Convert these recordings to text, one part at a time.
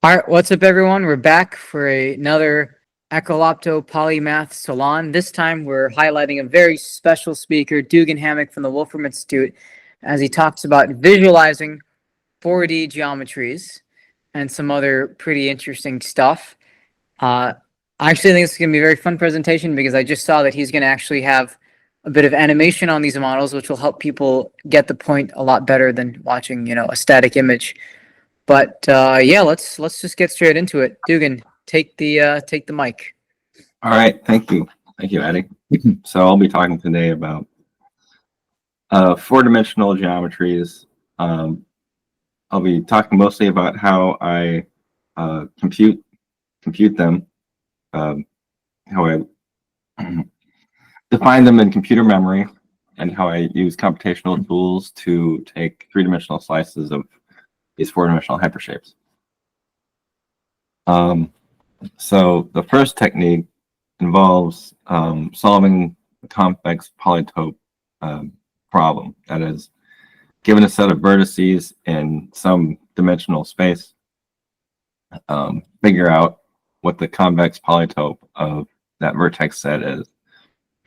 All right, what's up, everyone? We're back for another Ekkolápto Polymath Salon. This time, we're highlighting a very special speaker, Dugan Hammock from the Wolfram Institute, as he talks about visualizing 4D geometries and some other pretty interesting stuff. I actually think this is going to be a very fun presentation because I just saw that he's going to actually have a bit of animation on these models, which will help people get the point a lot better than watching, a static image. But yeah, let's just get straight into it. Dugan, take the mic. All right, thank you, Eddie. So I'll be talking today about four-dimensional geometries. I'll be talking mostly about how I compute them, how I define them in computer memory, and how I use computational tools to take three-dimensional slices of these four-dimensional hypershapes. So the first technique involves solving a complex polytope problem. That is, given a set of vertices in some dimensional space, figure out what the convex polytope of that vertex set is.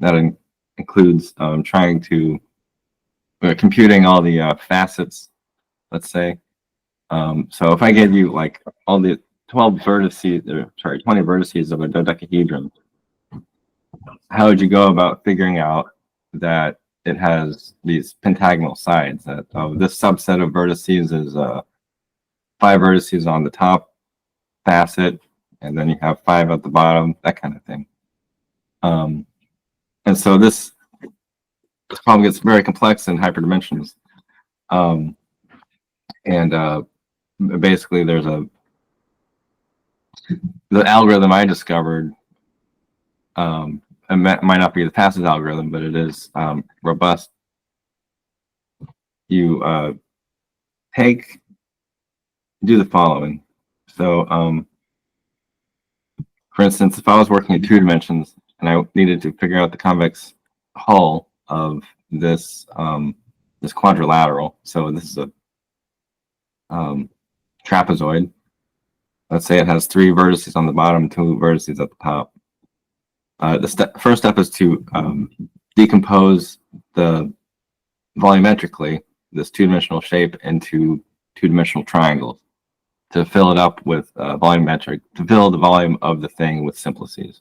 That includes computing all the facets, let's say. So if I gave you like all the 20 vertices of a dodecahedron, how would you go about figuring out that it has these pentagonal sides? That this subset of vertices is 5 vertices on the top facet, and then you have 5 at the bottom, that kind of thing. And so this problem gets very complex in hyperdimensions. Basically, there's the algorithm I discovered. It might not be the fastest algorithm, but it is robust. You do the following. So, for instance, if I was working in 2 dimensions and I needed to figure out the convex hull of this this quadrilateral, so this is a trapezoid. Let's say it has 3 vertices on the bottom, 2 vertices at the top. The first step is to decompose volumetrically this 2-dimensional shape into 2-dimensional triangles to fill it up with to fill the volume of the thing with simplices.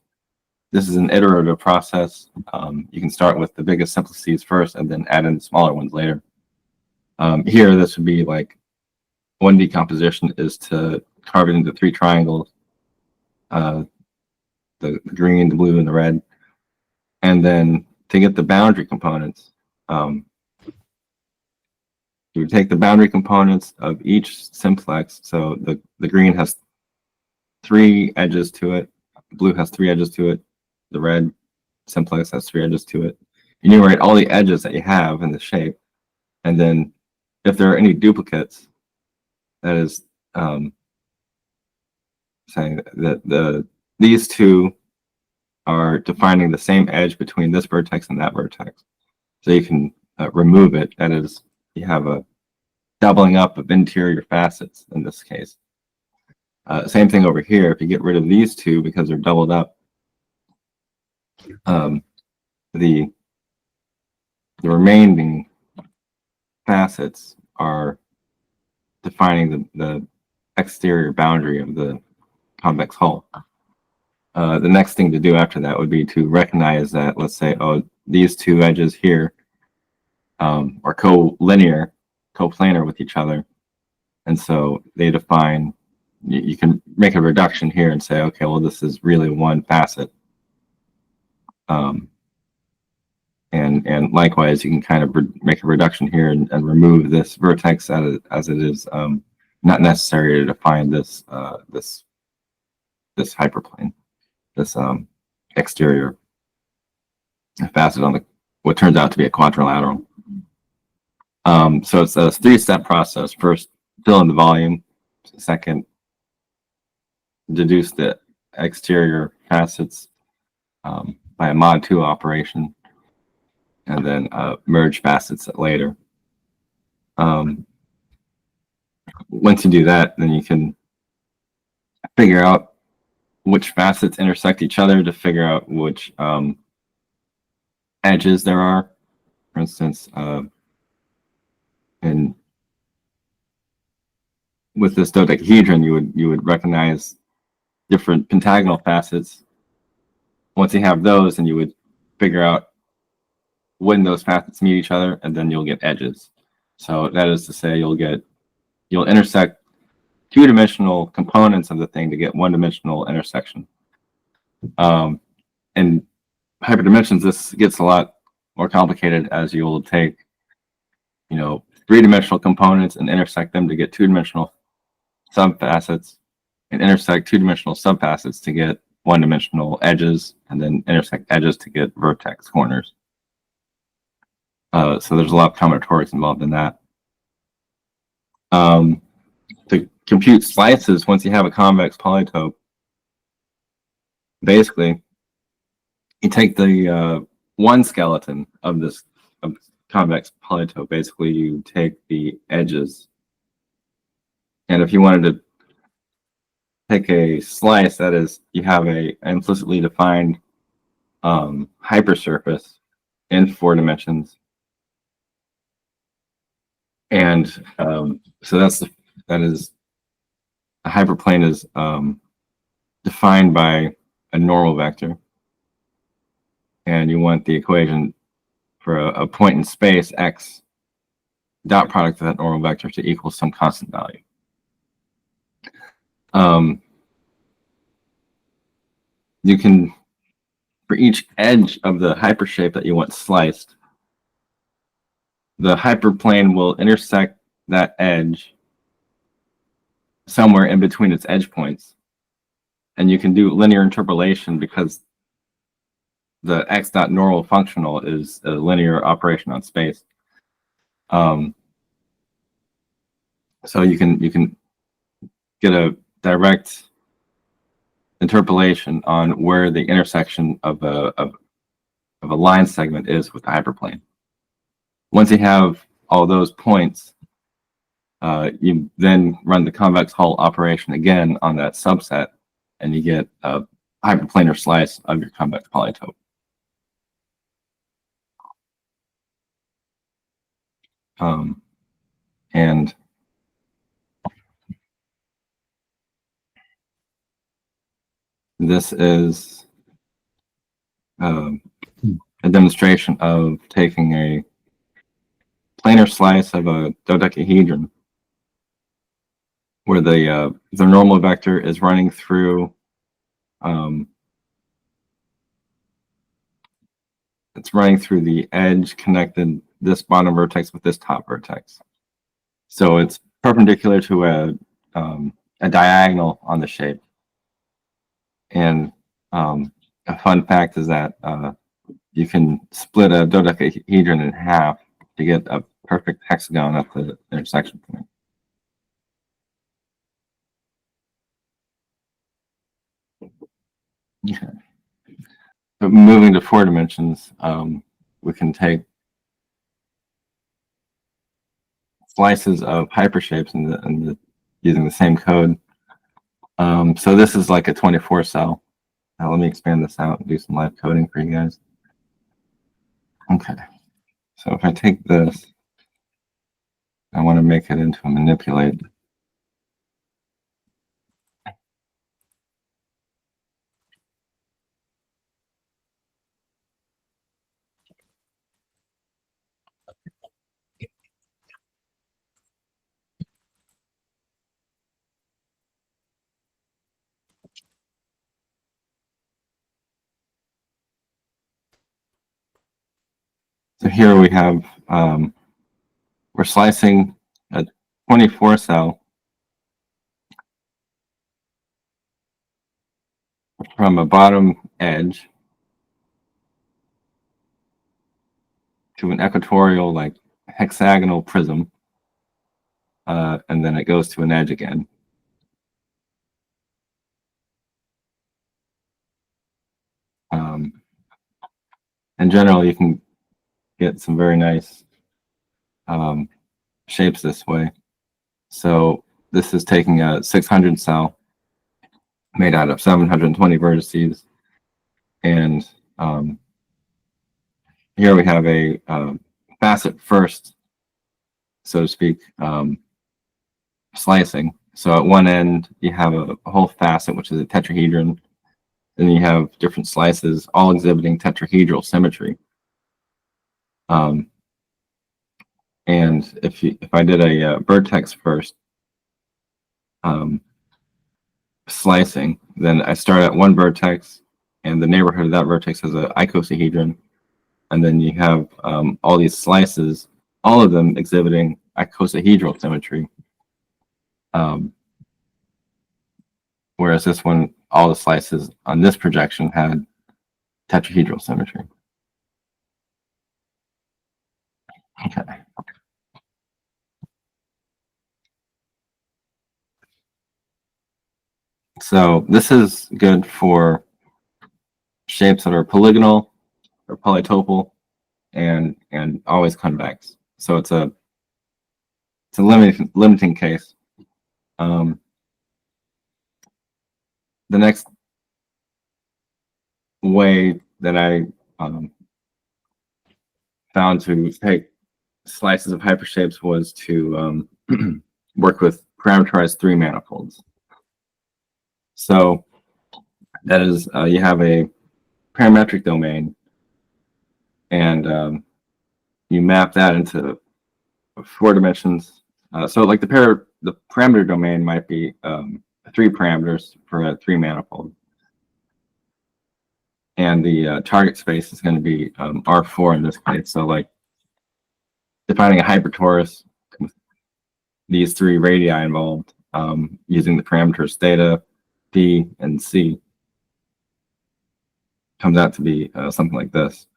This is an iterative process. You can start with the biggest simplices first and then add in the smaller ones later. Here, this would be like one decomposition is to carve it into 3 triangles. The green, the blue, and the red. And then to get the boundary components, you take the boundary components of each simplex. So the green has 3 edges to it, the blue has 3 edges to it, the red simplex has 3 edges to it. You enumerate all the edges that you have in the shape, and then if there are any duplicates, that is saying that these 2 are defining the same edge between this vertex and that vertex. So you can remove it. That is, you have a doubling up of interior facets in this case. Same thing over here. If you get rid of these 2 because they're doubled up, the remaining facets are defining the exterior boundary of the convex hull. The next thing to do after that would be to recognize that, let's say, these 2 edges here are collinear, coplanar with each other. And so they define, you can make a reduction here and say, okay, well, this is really one facet. And likewise, you can kind of make a reduction here and remove this vertex as it is not necessary to define this hyperplane, this exterior facet on what turns out to be a quadrilateral. So it's a 3-step process. First, fill in the volume. Second, deduce the exterior facets by a mod 2 operation, and then merge facets later. Once you do that, then you can figure out which facets intersect each other, to figure out which edges there are. For instance, with this dodecahedron, you would recognize different pentagonal facets. Once you have those, then you would figure out when those facets meet each other, and then you'll get edges. So that is to say, you'll intersect two-dimensional components of the thing to get one-dimensional intersection. In hyperdimensions, this gets a lot more complicated, as you will take, three-dimensional components and intersect them to get two-dimensional subfacets, and intersect two-dimensional subfacets to get one-dimensional edges, and then intersect edges to get vertex corners. So there's a lot of combinatorics involved in that. To compute slices, once you have a convex polytope, basically, you take the one skeleton of this convex polytope. Basically, you take the edges, and if you wanted to take a slice, that is, you have a implicitly defined hypersurface in 4 dimensions, and so that is a hyperplane is defined by a normal vector, and you want the equation for a point in space, x dot product of that normal vector, to equal some constant value. You can, for each edge of the hypershape that you want sliced, the hyperplane will intersect that edge somewhere in between its edge points. And you can do linear interpolation, because the x dot normal functional is a linear operation on space. So you can get a direct interpolation on where the intersection of a line segment is with the hyperplane. Once you have all those points, you then run the convex hull operation again on that subset, and you get a hyperplanar slice of your convex polytope. And this is a demonstration of taking a planar slice of a dodecahedron, where the normal vector is running through it's running through the edge connected this bottom vertex with this top vertex. So it's perpendicular to a diagonal on the shape. And a fun fact is that you can split a dodecahedron in half to get a perfect hexagon at the intersection point. Okay. So moving to 4 dimensions, we can take slices of hypershapes using the same code. So this is like a 24 cell. Now let me expand this out and do some live coding for you guys. Okay. So if I take this, I want to make it into a manipulate. So here we have, we're slicing a 24 cell from a bottom edge to an equatorial, like hexagonal prism, and then it goes to an edge again. In general, you can get some very nice shapes this way. So this is taking a 600 cell made out of 720 vertices. And here we have a facet first, so to speak, slicing. So at one end, you have a whole facet, which is a tetrahedron. Then you have different slices, all exhibiting tetrahedral symmetry. And if I did a vertex first slicing, then I start at one vertex, and the neighborhood of that vertex has an icosahedron. And then you have all these slices, all of them exhibiting icosahedral symmetry. Whereas this one, all the slices on this projection had tetrahedral symmetry. Okay. So this is good for shapes that are polygonal or polytopial and always convex. So it's a limiting case. The next way that I found to take slices of hypershapes was to work with parameterized three manifolds. So that is, you have a parametric domain, and you map that into 4 dimensions. So like the parameter domain might be 3 parameters for a 3 manifold. And the target space is going to be R4 in this case. So like defining a hypertorus with these 3 radii involved using the parameters theta, p, and c comes out to be something like this.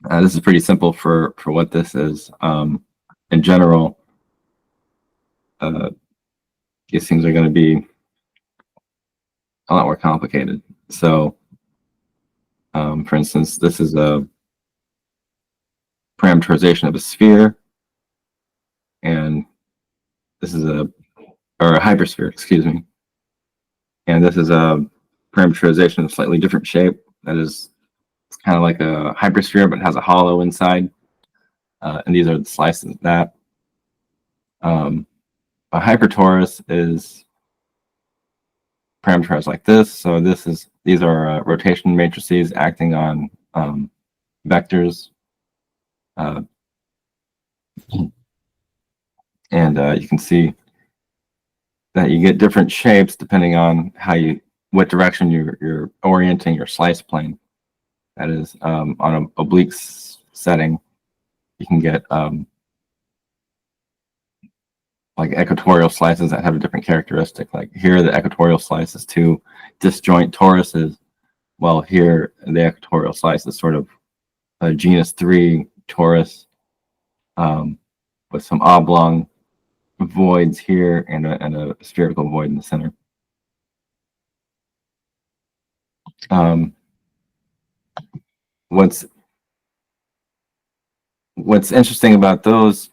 This is pretty simple for what this is. In general, these things are going to be a lot more complicated. So, for instance, this is a parameterization of a sphere, and this is a hypersphere, excuse me. And this is a parameterization of a slightly different shape. That is, it's kind of like a hypersphere, but has a hollow inside. And these are the slices of that. A hypertorus is parameterized like this. So these are rotation matrices acting on vectors. And you can see that you get different shapes depending on what direction you're orienting your slice plane. That is, on an oblique setting, you can get like equatorial slices that have a different characteristic. Like here, the equatorial slice is 2 disjoint toruses, while here the equatorial slice is sort of a genus 3 torus with some oblong voids here and a spherical void in the center. What's interesting about those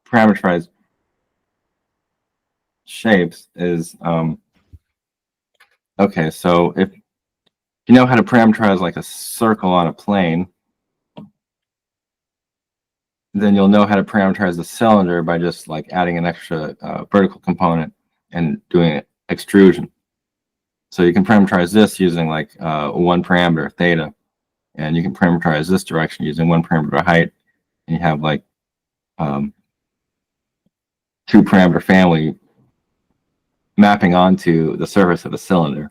parameterized shapes is, okay, so if you know how to parameterize like a circle on a plane, then you'll know how to parameterize the cylinder by just like adding an extra vertical component and doing extrusion. So you can parameterize this using like 1 parameter theta, and you can parameterize this direction using 1 parameter height, and you have like 2 parameter family mapping onto the surface of a cylinder.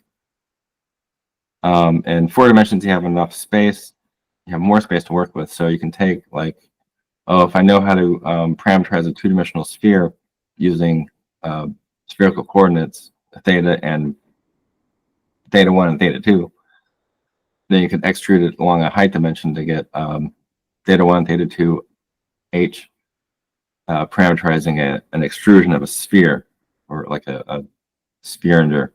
In 4 dimensions, you have enough space, you have more space to work with, so you can take like, oh, if I know how to parameterize a 2-dimensional sphere using spherical coordinates, theta 1 and theta 2, then you can extrude it along a height dimension to get theta 1, theta 2, h, parameterizing an extrusion of a sphere, or like a sphere,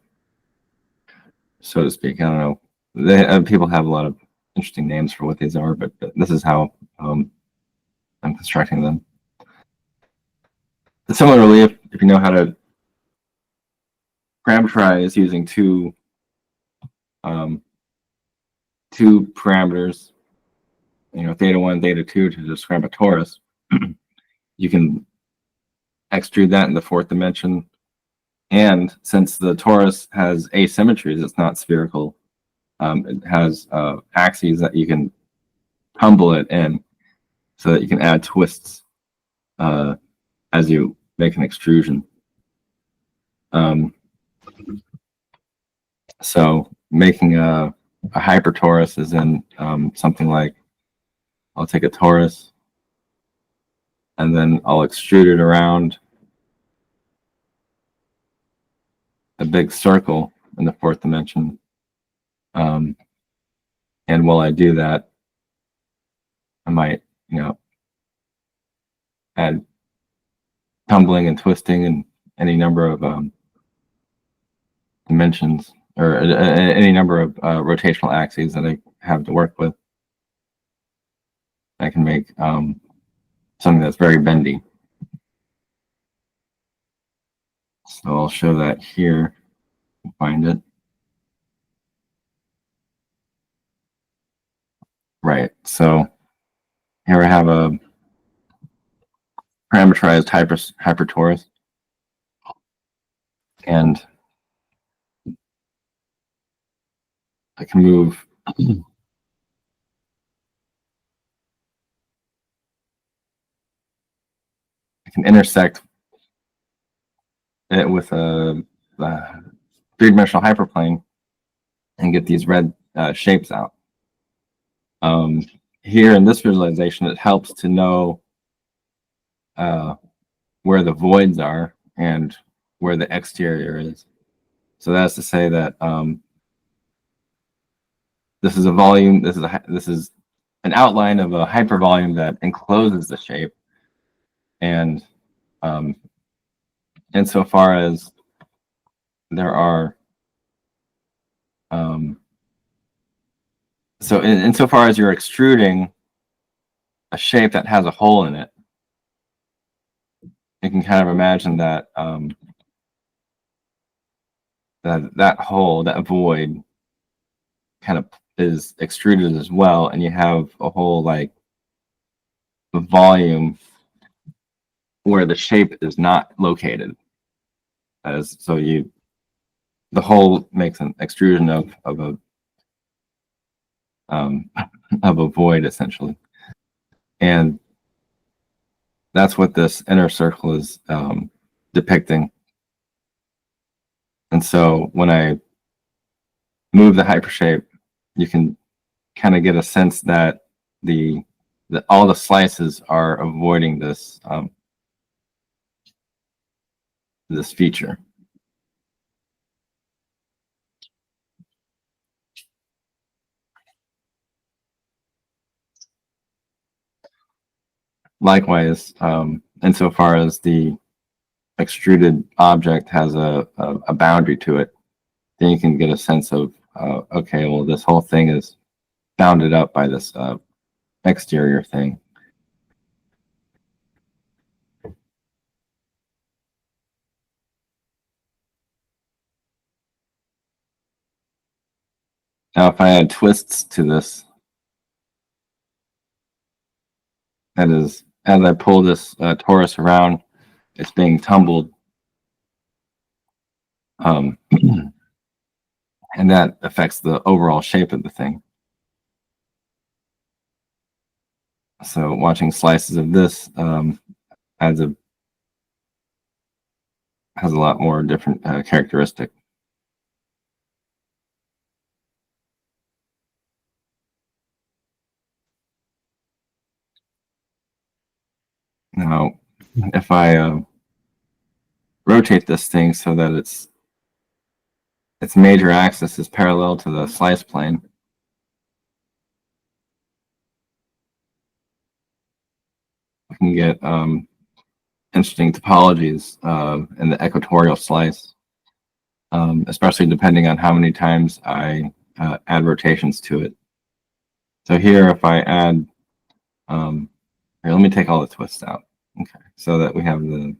so to speak. I don't know. People have a lot of interesting names for what these are, but this is how I'm constructing them. Similarly, if you know how to parameterize using 2 two parameters, theta 1, theta 2 to describe a torus, you can extrude that in the fourth dimension. And since the torus has asymmetries, it's not spherical. It has axes that you can tumble it in so that you can add twists as you make an extrusion. So making a hypertorus is in something like, I'll take a torus and then I'll extrude it around a big circle in the fourth dimension. And while I do that, I might, add tumbling and twisting and any number of dimensions or any number of rotational axes that I have to work with. I can make something that's very bendy. So I'll show that here. Find it. Right. So here I have a parameterized hypertorus, and I can move I can intersect it with a three-dimensional hyperplane and get these red shapes out. Here in this visualization, it helps to know where the voids are and where the exterior is. So that's to say that this is a volume. This is an outline of a hypervolume that encloses the shape, and insofar as there are so insofar as you're extruding a shape that has a hole in it, you can kind of imagine that that hole, that void, kind of is extruded as well, and you have a whole like volume where the shape is not located. The hole makes an extrusion of a void essentially, and that's what this inner circle is depicting. And so when I move the hypershape, you can kind of get a sense that all the slices are avoiding this this feature. Likewise, insofar as the extruded object has a boundary to it, then you can get a sense of, okay, well, this whole thing is bounded up by this exterior thing. Now, if I add twists to this, that is, as I pull this torus around, it's being tumbled. And that affects the overall shape of the thing. So watching slices of this has a lot more different characteristic. Now, if I rotate this thing so that its major axis is parallel to the slice plane, we can get interesting topologies in the equatorial slice, especially depending on how many times I add rotations to it. So here, if I add, here, let me take all the twists out. Okay, so that we have the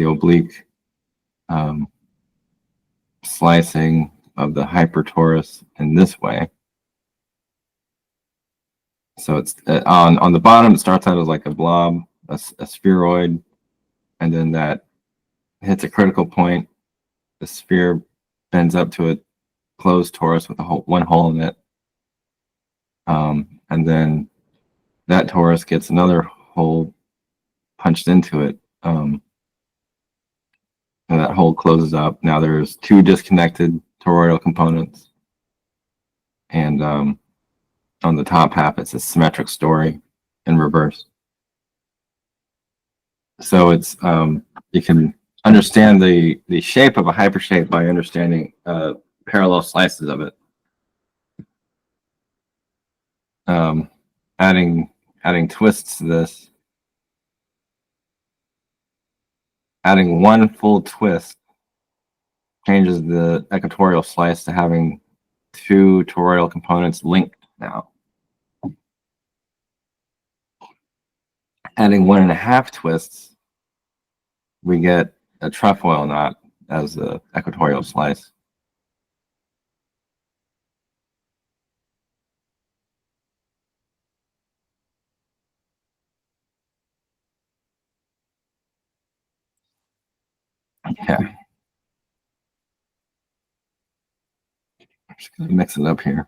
oblique slicing the hypertorus in this way. So it's on the bottom, it starts out as like a blob, a spheroid, and then that hits a critical point. The sphere bends up to a closed torus with one hole in it. And then that torus gets another hole punched into it. And that hole closes up. Now there's two disconnected toroidal components. And on the top half, it's a symmetric story in reverse. So it's you can understand the shape of a hypershape by understanding parallel slices of it. Adding twists to this, adding one full twist changes the equatorial slice to having two toroidal components linked now. Adding 1.5 twists, we get a trefoil knot as the equatorial slice. Okay. I'm just going to mix it up here.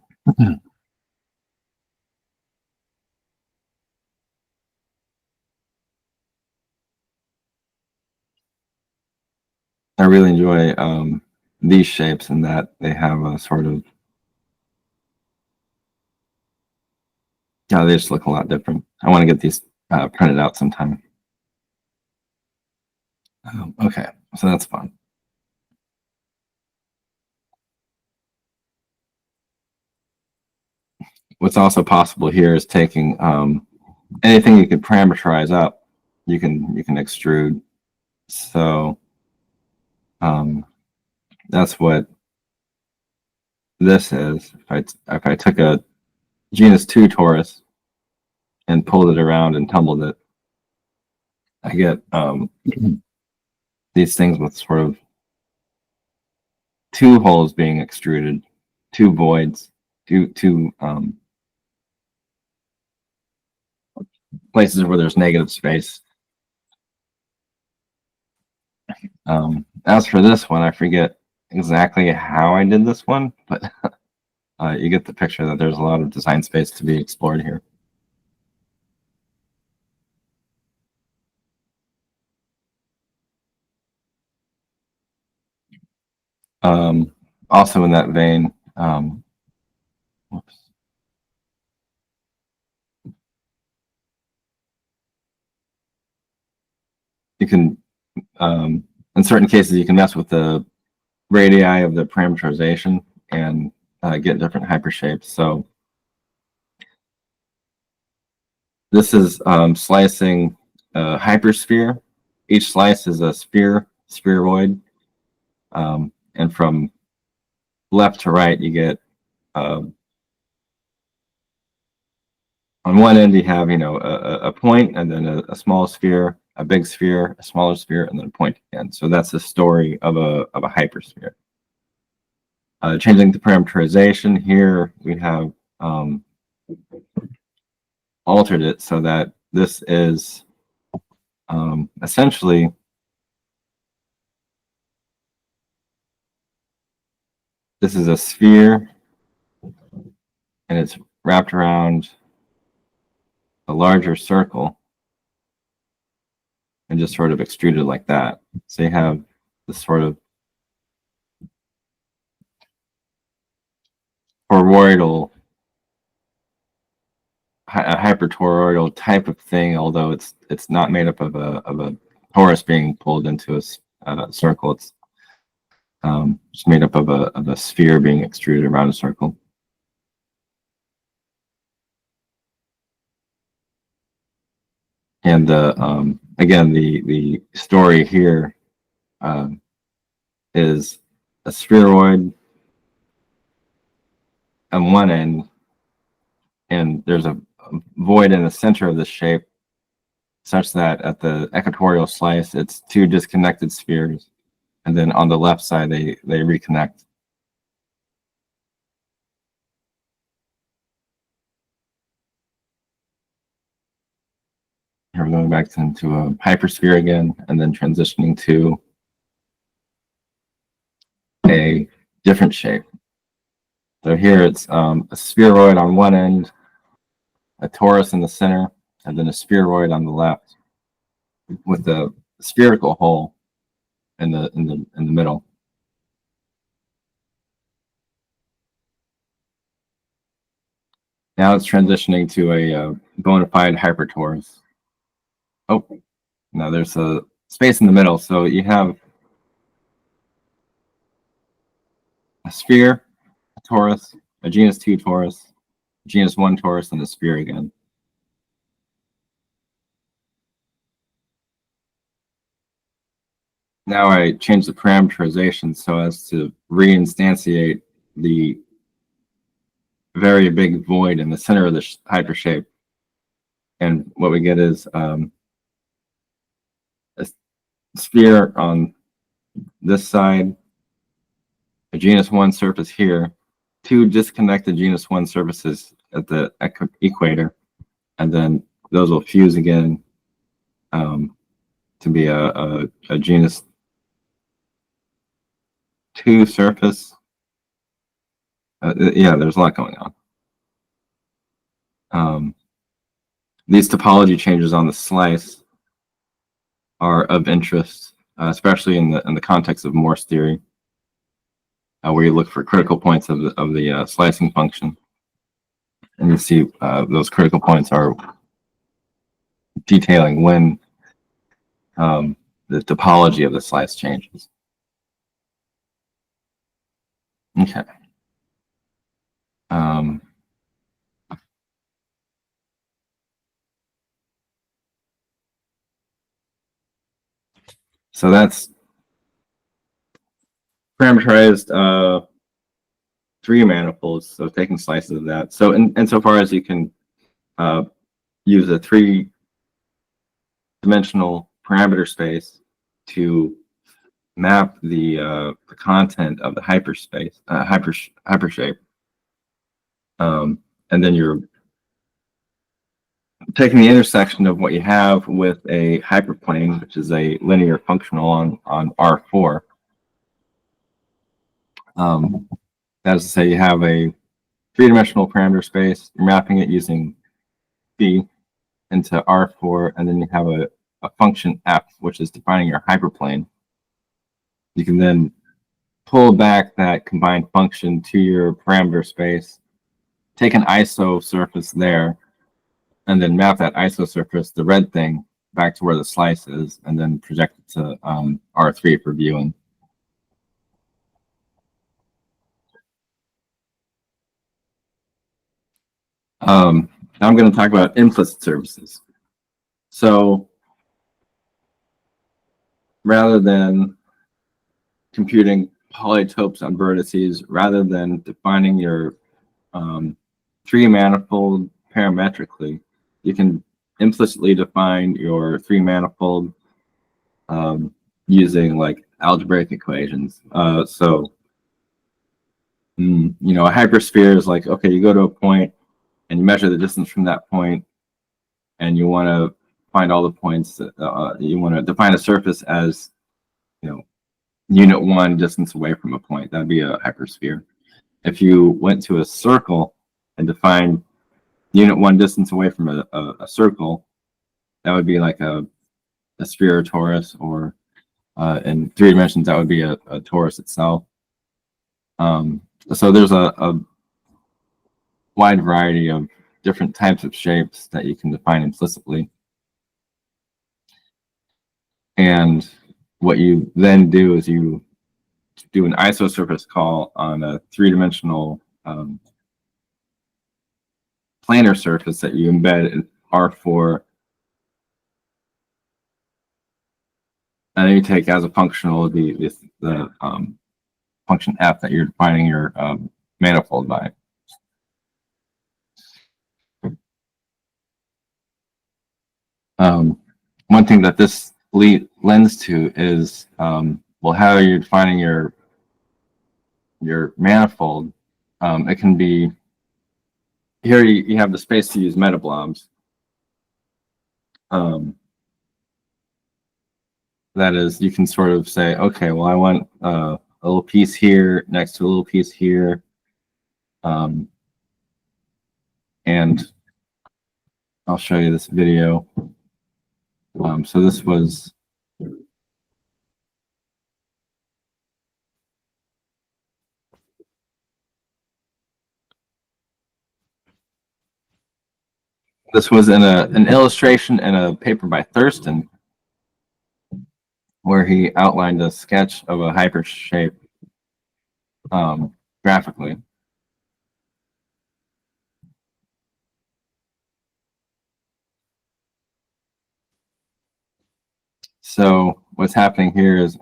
I really enjoy these shapes in that they have a sort of, they just look a lot different. I want to get these printed out sometime. Okay, so that's fun. What's also possible here is taking anything you could parameterize up, you can extrude. So that's what this is. If I took a genus 2 torus and pulled it around and tumbled it, I get these things with sort of two holes being extruded, two voids, two places where there's negative space. As for this one, I forget exactly how I did this one, but you get the picture that there's a lot of design space to be explored here. Also in that vein, whoops. You can, in certain cases, you can mess with the radii of the parameterization and get different hypershapes. So this is slicing a hypersphere. Each slice is a spheroid. And from left to right, you get on one end you have a point, and then a small sphere, a big sphere, a smaller sphere, and then a point again. So that's the story of a hypersphere. Changing the parameterization here, we have altered it so that this is essentially this is a sphere, and it's wrapped around a larger circle and just sort of extruded like that. So you have this sort of toroidal, a hypertoroidal type of thing, although it's not made up of a torus being pulled into a circle. It's just made up of a sphere being extruded around a circle. And again, the story here is a spheroid on one end, and there's a void in the center of the shape, such that at the equatorial slice, it's two disconnected spheres, and then on the left side, they reconnect. Here we're going back into a hypersphere again, and then transitioning to a different shape. So here it's a spheroid on one end, a torus in the center, and then a spheroid on the left, with a spherical hole in the middle. Now it's transitioning to a bona fide hypertorus. Oh, now there's a space in the middle, so you have a sphere, a torus, a genus 2 torus, genus 1 torus, and a sphere again. Now I change the parameterization so as to reinstantiate the very big void in the center of the hypershape. And what we get is a sphere on this side, a genus 1 surface here, 2 disconnected genus 1 surfaces at the equator, and then those will fuse again to be a genus 2 surface. Yeah, there's a lot going on. These topology changes on the slice are of interest, especially in the context of Morse theory, where you look for critical points of the slicing function, and you see those critical points are detailing when the topology of the slice changes. Okay. So that's parameterized 3 manifolds, so taking slices of that. So insofar as you can use a 3-dimensional parameter space to map the content of the hyperspace, hypershape, and then you're taking the intersection of what you have with a hyperplane, which is a linear functional on R4. That is to say, you have a 3-dimensional parameter space. You're mapping it using B into R4, and then you have a function f, which is defining your hyperplane. You can then pull back that combined function to your parameter space, take an iso surface there, and then map that iso surface, the red thing, back to where the slice is, and then project it to R3 for viewing. Now I'm going to talk about implicit surfaces. So rather than computing polytopes on vertices, rather than defining your 3-manifold parametrically, you can implicitly define your 3-manifold using like algebraic equations. So you know, a hypersphere is like, okay, you go to a point and you measure the distance from that point, and you want to find all the points that you want to define a surface as, you know, unit 1 distance away from a point. That'd be a hypersphere. If you went to a circle and defined unit 1 distance away from a circle, that would be like a sphere or torus, or in 3 dimensions, that would be a torus itself. So there's a wide variety of different types of shapes that you can define implicitly. And what you then do is you do an isosurface call on a 3-dimensional planar surface that you embed in R4. And then you take as a functional the function f that you're defining your manifold by. One thing that this lends to is, well, how are you defining your manifold? It can be, here you have the space to use metablobs. that is, you can sort of say, okay, well, I want a little piece here next to a little piece here. And I'll show you this video. So this was in an illustration in a paper by Thurston, where he outlined a sketch of a hypershape graphically. So what's happening here is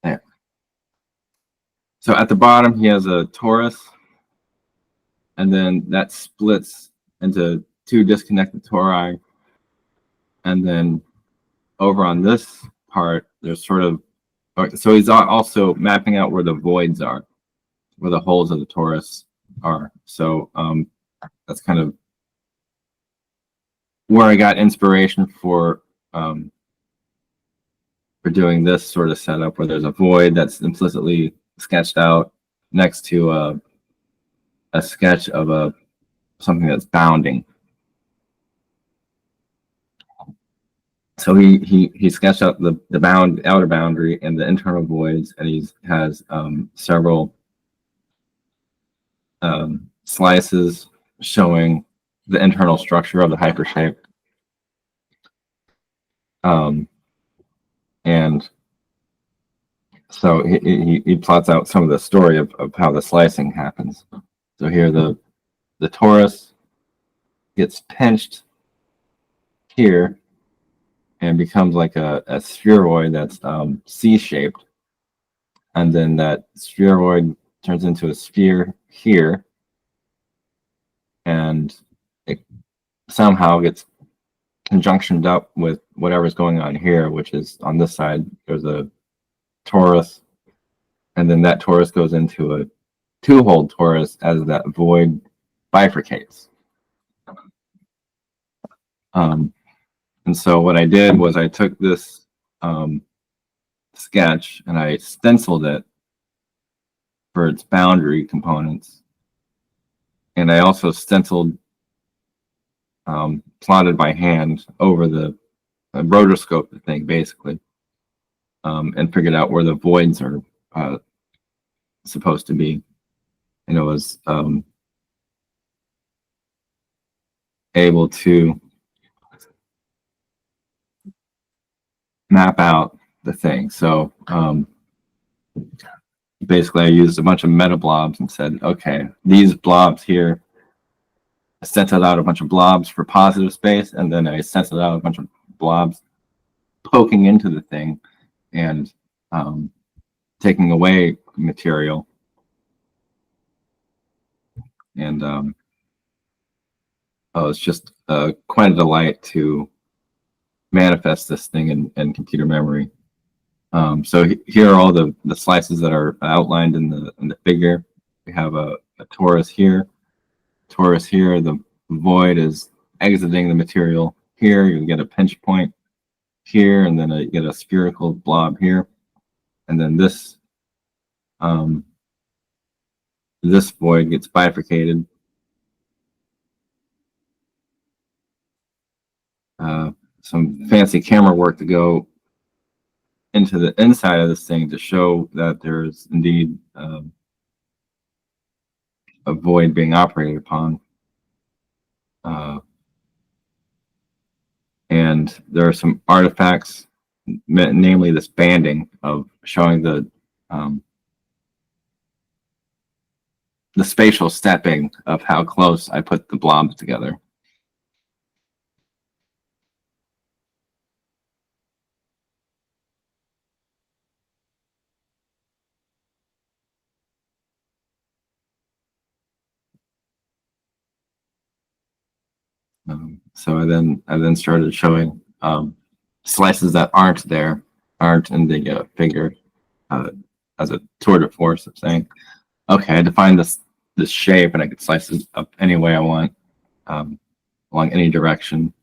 there. So at the bottom, he has a torus, and then that splits into two disconnected tori. And then over on this part, there's sort of, so he's also mapping out where the voids are, where the holes of the torus are. So that's kind of where I got inspiration for doing this sort of setup, where there's a void that's implicitly sketched out next to a sketch of something that's bounding. So he sketched out the outer boundary and the internal voids, and he has several slices showing the internal structure of the hypershape. And so he plots out some of the story of how the slicing happens. So here the torus gets pinched here and becomes like a spheroid that's C-shaped. And then that spheroid turns into a sphere here. And it somehow gets conjunctioned up with whatever's going on here, which is on this side, there's a torus. And then that torus goes into a two-hole torus as that void bifurcates. And so what I did was I took this sketch and I stenciled it for its boundary components. And I also stenciled, plotted by hand over the rotoscope the thing, basically, and figured out where the voids are supposed to be. And it was able to map out the thing. So basically I used a bunch of meta blobs and said, okay, these blobs here, I stenciled out a bunch of blobs for positive space, and then I stenciled out a bunch of blobs poking into the thing and taking away material. And it's just quite a delight to manifest this thing in computer memory. So here are all the slices that are outlined in the figure. We have a torus here, the void is exiting the material here. You get a pinch point here, and then you get a spherical blob here. And then this this void gets bifurcated. Some fancy camera work to go into the inside of this thing to show that there's indeed a void being operated upon. And there are some artifacts, namely this banding of showing the spatial stepping of how close I put the blobs together. So I then started showing slices that aren't in the figure as a tour de force of saying, okay, I defined this this shape, and I could slice it up any way I want, along any direction.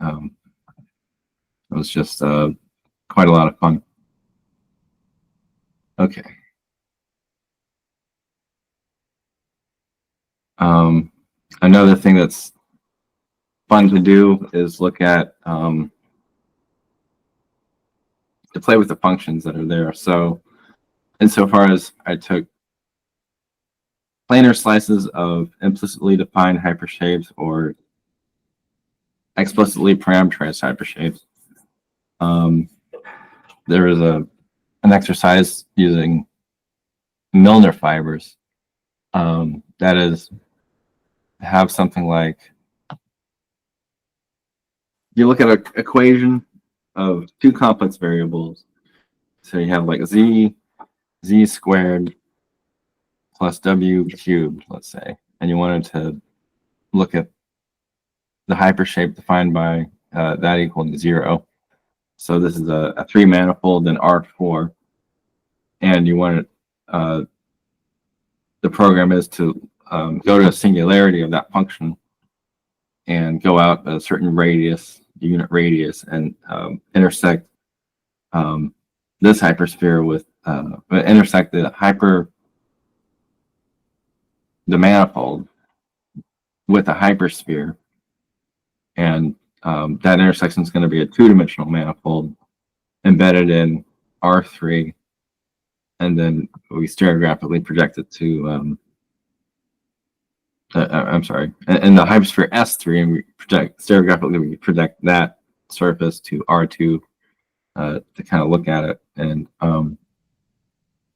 It was just quite a lot of fun. Okay. Another thing that's fun to do is look at to play with the functions that are there. So insofar as I took planar slices of implicitly defined hypershapes or explicitly parameterized hypershapes, there is an exercise using Milnor fibers that is have something like, you look at an equation of two complex variables. So you have like z squared plus w cubed, let's say, and you wanted to look at the hypershape defined by that equal to 0. So this is a 3-manifold in R4, and you want it, the program is to go to a singularity of that function and go out a certain radius, unit radius, and intersect this hypersphere with intersect the manifold with a hypersphere, and that intersection is going to be a 2-dimensional manifold embedded in R3, and then we stereographically project it to I'm sorry, in the hypersphere S3, and we project that surface to R2 to kind of look at it. And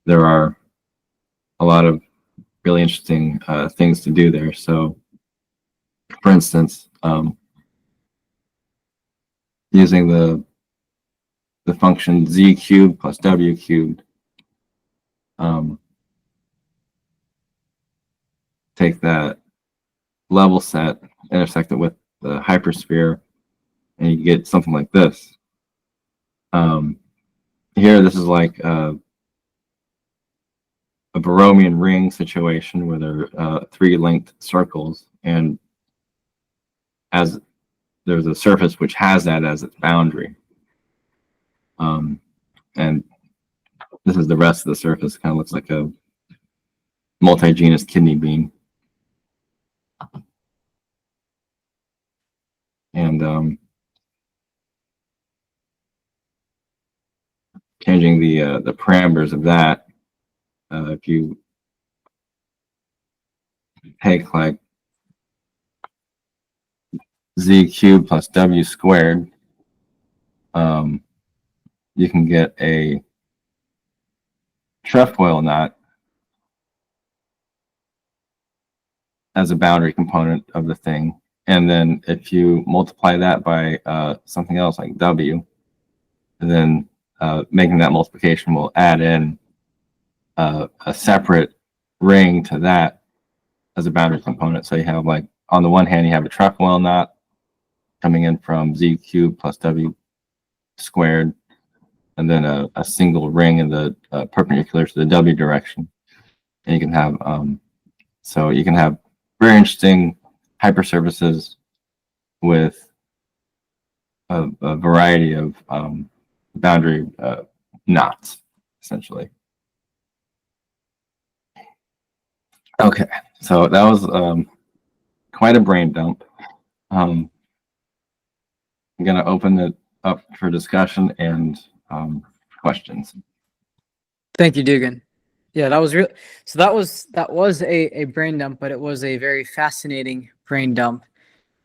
there are a lot of really interesting things to do there. So, for instance, using the function z cubed plus w cubed, take that level set, intersect it with the hypersphere, and you get something like this. Here, this is like a Baromean ring situation where there are 3 linked circles, and as there's a surface which has that as its boundary. And this is the rest of the surface. Kind of looks like a multi-genus kidney bean. And changing the parameters of that, if you take like z cubed plus w squared, you can get a trefoil knot as a boundary component of the thing. And then if you multiply that by something else like w, and then making that multiplication will add in a separate ring to that as a boundary component. So you have, like, on the one hand, you have a trefoil knot coming in from z cubed plus w squared, and then a single ring in the perpendicular to the w direction. And you can have so you can have very interesting hypersurfaces with a variety of boundary knots, essentially. Okay, so that was quite a brain dump. I'm going to open it up for discussion and questions. Thank you, Dugan. Yeah, that was real. So that was a brain dump, but it was a very fascinating brain dump.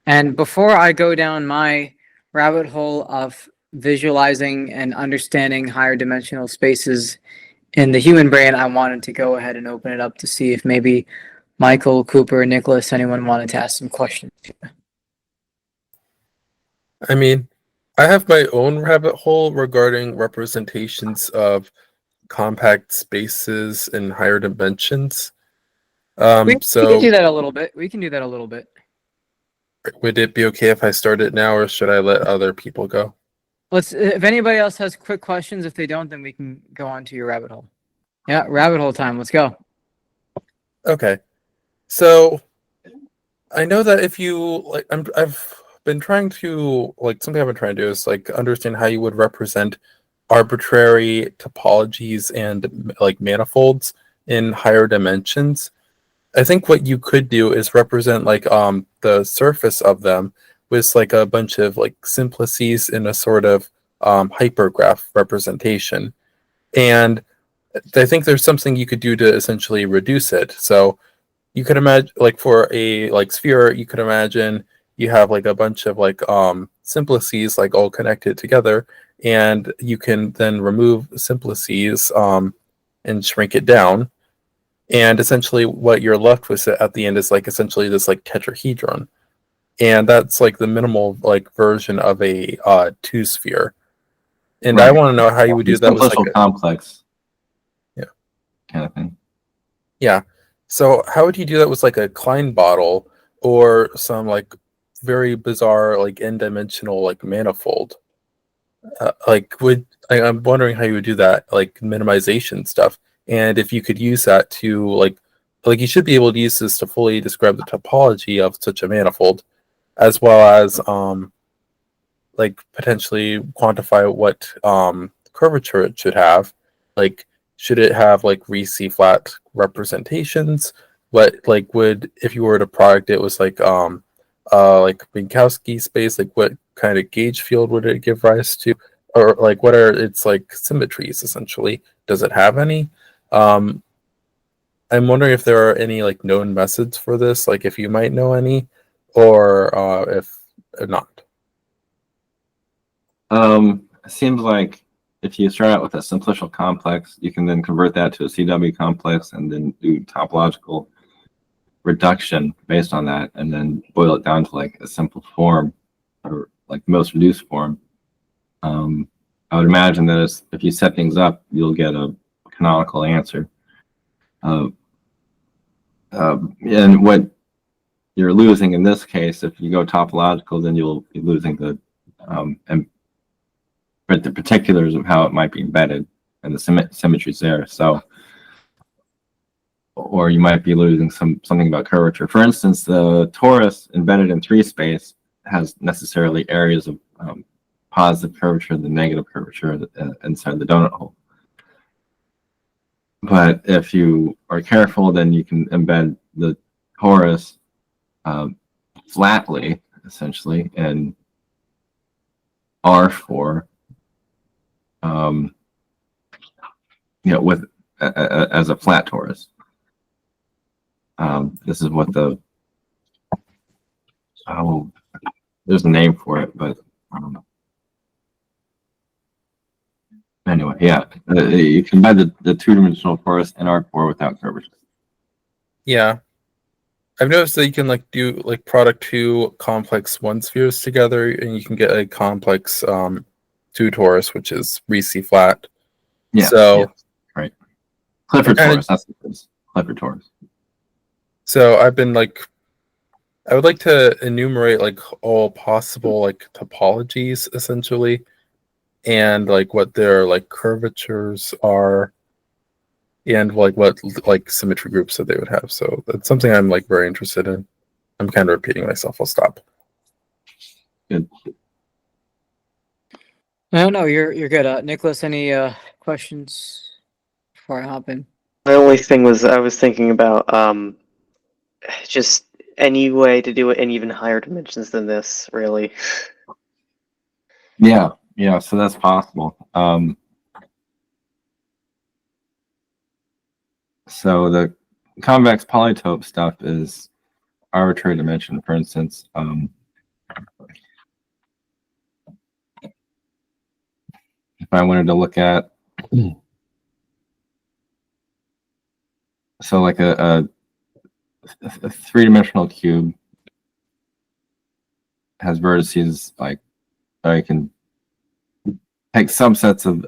And before I go down my rabbit hole of visualizing and understanding higher dimensional spaces in the human brain, I wanted to go ahead and open it up to see if maybe Michael, Cooper, Nicholas, anyone wanted to ask some questions. I mean, I have my own rabbit hole regarding representations of compact spaces in higher dimensions. We can do that a little bit. Would it be okay if I start it now, or should I let other people go? let's, if anybody else has quick questions, if they don't, then we can go on to your rabbit hole. Yeah, rabbit hole time. Let's go. Okay. So I know that if you like, I've been trying to like something I've been trying to do is like understand how you would represent arbitrary topologies and like manifolds in higher dimensions. I think what you could do is represent like the surface of them with like a bunch of like simplices in a sort of hypergraph representation. And I think there's something you could do to essentially reduce it. So you could imagine like for a like sphere, you could imagine you have like a bunch of like simplices like all connected together, and you can then remove simplices and shrink it down. And essentially what you're left with at the end is like essentially this like tetrahedron. And that's like the minimal like version of a two sphere. And I Right. want to know how you would do that with like Simplicial complex. Yeah. Kind of thing. Yeah. So how would you do that with like a Klein bottle or some like very bizarre like n-dimensional like manifold? I'm wondering how you would do that like minimization stuff, and if you could use that to like you should be able to use this to fully describe the topology of such a manifold, as well as like potentially quantify what curvature it should have. Like, should it have like Ricci flat representations? What like would, if you were to product it, was like Minkowski space, like what kind of gauge field would it give rise to? Or like what are its like symmetries essentially? Does it have any? Um I'm wondering if there are any like known methods for this, like if you might know any, or if not. It seems like if you start out with a simplicial complex, you can then convert that to a CW complex and then do topological reduction based on that, and then boil it down to like a simple form or like most reduced form. I would imagine that if you set things up, you'll get a canonical answer. And what you're losing in this case, if you go topological, then you'll be losing the but the particulars of how it might be embedded and the symmetries there. So, or you might be losing something about curvature. For instance, the torus embedded in 3 space has necessarily areas of positive curvature, the negative curvature inside the donut hole. But if you are careful, then you can embed the torus flatly, essentially, in R4. With as a flat torus. This is what there's a name for it, but anyway, yeah, you can buy the 2-dimensional torus in R4 without curvature. Yeah, I've noticed that you can like do like product 2 complex 1 spheres together, and you can get a complex 2 torus, which is Ricci flat. Yeah. So yeah, right. Clifford torus. That's what it is. Clifford torus. So I've been like, I would like to enumerate like all possible like topologies essentially, and like what their like curvatures are, and like what like symmetry groups that they would have. So that's something I'm like very interested in. I'm kind of repeating myself. I'll stop. Good. No, you're good. Nicholas, any questions before I hop in? My only thing was I was thinking about just any way to do it in even higher dimensions than this, really. Yeah, so that's possible. So the convex polytope stuff is arbitrary dimension. For instance, if I wanted to look at, so like a 3-dimensional cube has vertices, like I can take subsets of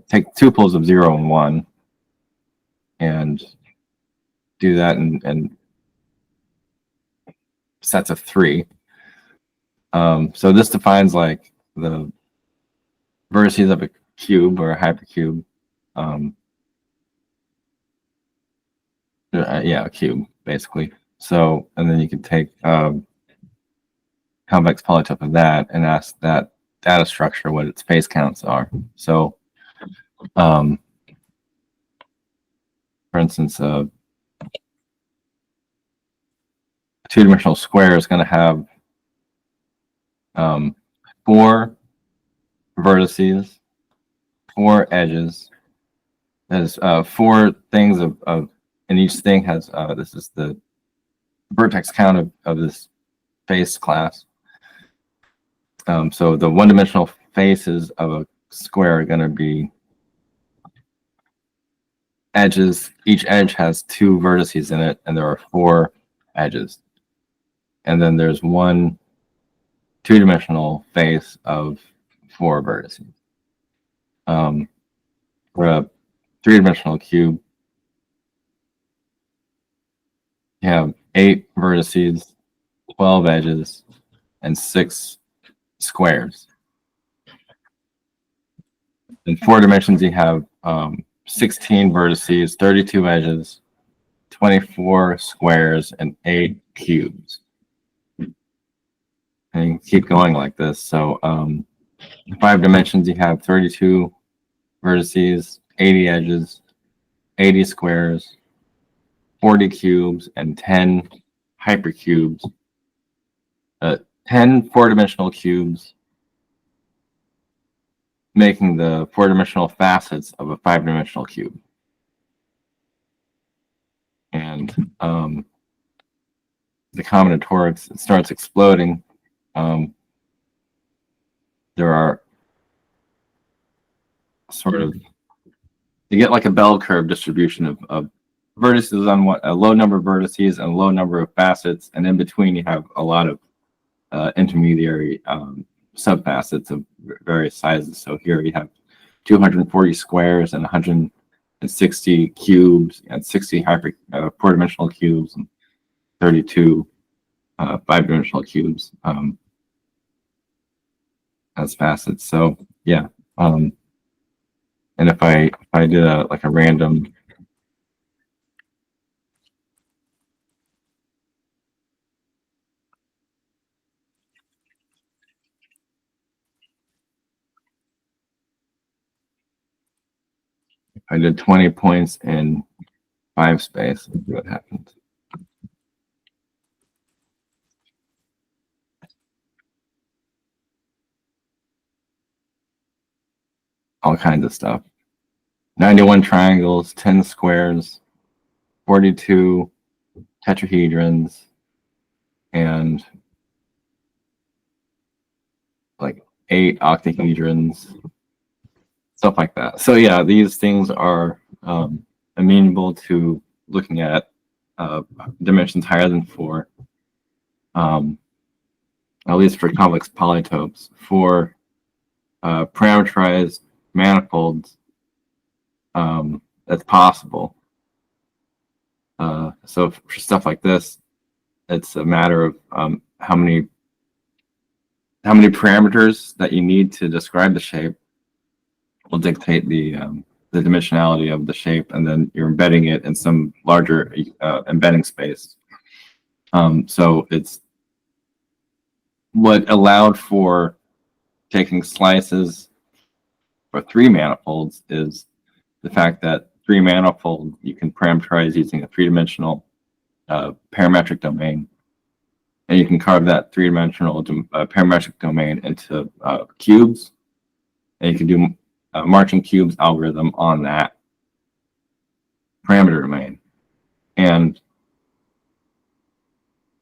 take tuples of 0 and 1 and do that in sets of 3. So this defines like the vertices of a cube or a hypercube. Yeah, a cube basically. So, and then you can take convex polytope of that and ask that data structure what its face counts are. So, for instance, a two-dimensional square is going to have 4 vertices, 4 edges. There's 4 things of, and each thing has, this is the vertex count of this face class. So the one-dimensional faces of a square are going to be edges. Each edge has 2 vertices in it, and there are 4 edges. And then there's one two-dimensional face of 4 vertices. For a three-dimensional cube, you have 8 vertices, 12 edges, and 6 squares. In 4 dimensions, you have 16 vertices, 32 edges, 24 squares, and 8 cubes. And you can keep going like this. So in 5 dimensions, you have 32 vertices, 80 edges, 80 squares, 40 cubes, and 10 hypercubes. 10 4-dimensional cubes, making the 4-dimensional facets of a 5-dimensional cube. And the combinatorics, it starts exploding. There are sort of, you get like a bell curve distribution of vertices on a low number of vertices and a low number of facets, and in between you have a lot of intermediary subfacets of various sizes. So here you have 240 squares and 160 cubes and 60 4-dimensional cubes and 32 5-dimensional cubes as facets. So yeah, and if I did a random I did 20 points in 5 space, let's see what happens. All kinds of stuff. 91 triangles, 10 squares, 42 tetrahedrons, and like 8 octahedrons, stuff like that. So yeah, these things are amenable to looking at dimensions higher than 4, at least for complex polytopes. For parameterized manifolds, that's possible. So for stuff like this, it's a matter of how many parameters that you need to describe the shape will dictate the dimensionality of the shape, and then you're embedding it in some larger embedding space. So it's what allowed for taking slices for 3 manifolds is the fact that 3 manifold you can parameterize using a 3-dimensional parametric domain, and you can carve that 3-dimensional parametric domain into cubes, and you can do marching cubes algorithm on that parameter domain. And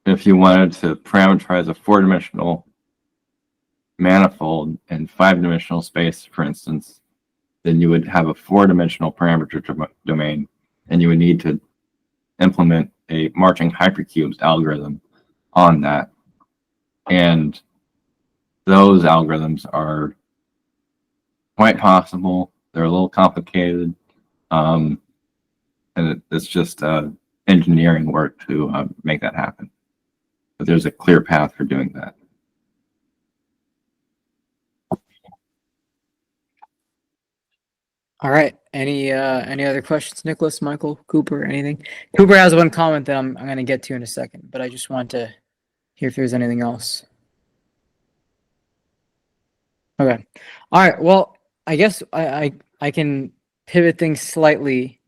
if you wanted to parameterize a 4-dimensional manifold in 5-dimensional space, for instance, then you would have a 4-dimensional parameter domain, and you would need to implement a marching hypercubes algorithm on that. And those algorithms are quite possible. They're a little complicated, and it's just engineering work to make that happen. But there's a clear path for doing that. All right. Any other questions, Nicholas, Michael, Cooper, anything? Cooper has one comment that I'm going to get to in a second, but I just want to hear if there's anything else. Okay. All right. Well, I guess I can pivot things slightly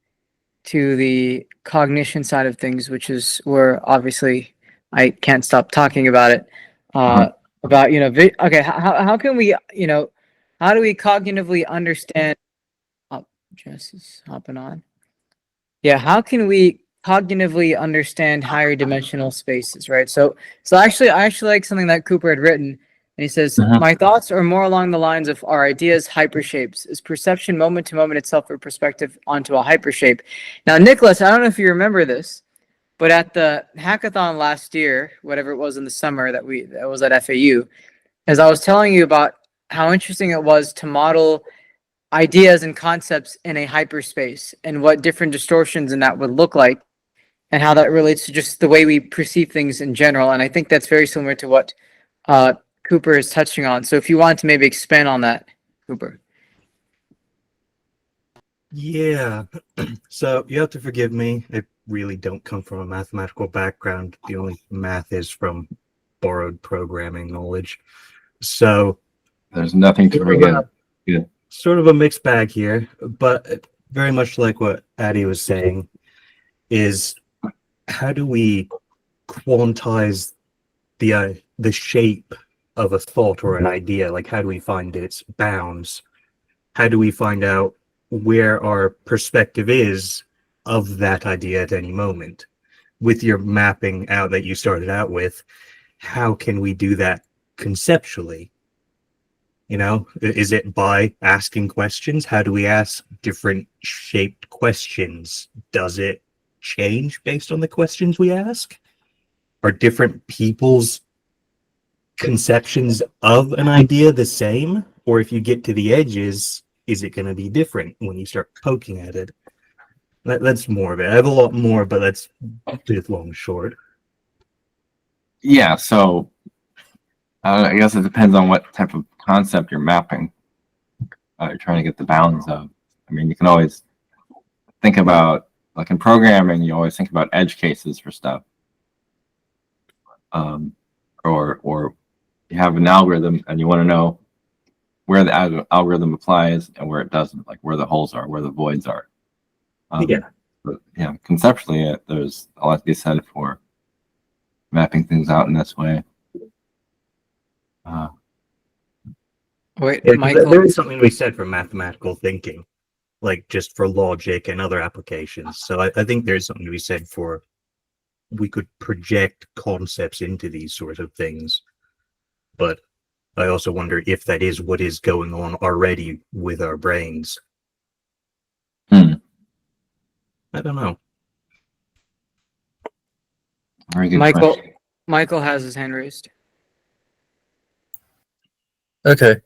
to the cognition side of things, which is where obviously I can't stop talking about it. About okay, how can we how do we cognitively understand? Oh, Jess is hopping on. Yeah, how can we cognitively understand higher dimensional spaces, right? So actually, I actually like something that Cooper had written, and he says, "My thoughts are more along the lines of our ideas hypershapes. Is perception moment to moment itself a perspective onto a hypershape?" Now, Nicholas, I don't know if you remember this, but at the hackathon last year, whatever it was in the summer that was at FAU, as I was telling you about how interesting it was to model ideas and concepts in a hyperspace and what different distortions in that would look like and how that relates to just the way we perceive things in general. And I think that's very similar to what Cooper is touching on. So if you want to maybe expand on that, Cooper. Yeah. So you have to forgive me. I really don't come from a mathematical background. The only math is from borrowed programming knowledge. So There's nothing to forget. Sort of a mixed bag here, but very much like what Addy was saying, is how do we quantize the shape of a thought or an idea? Like, how do we find its bounds? How do we find out where our perspective is of that idea at any moment? With your mapping out that you started out with, how can we do that conceptually? You know, is it by asking questions? How do we ask different shaped questions? Does it change based on the questions we ask? Are different people's conceptions of an idea the same? Or if you get to the edges, is it going to be different when you start poking at it? That's more of it. I have a lot more, but that's too long and short. Yeah, so I guess it depends on what type of concept you're mapping. You're trying to get the bounds of. I mean, you can always think about, like in programming, you always think about edge cases for stuff. Or you have an algorithm and you want to know where the algorithm applies and where it doesn't, like where the holes are, where the voids are. But yeah, conceptually, there's a lot to be said for mapping things out in this way. Wait, Yeah, Michael. there is something to be said for mathematical thinking, like just for logic and other applications. So I think there's something to be said for, we could project concepts into these sorts of things. But I also wonder if that is what is going on already with our brains. I don't know. Very good Michael. question. Michael has his hand raised. Okay.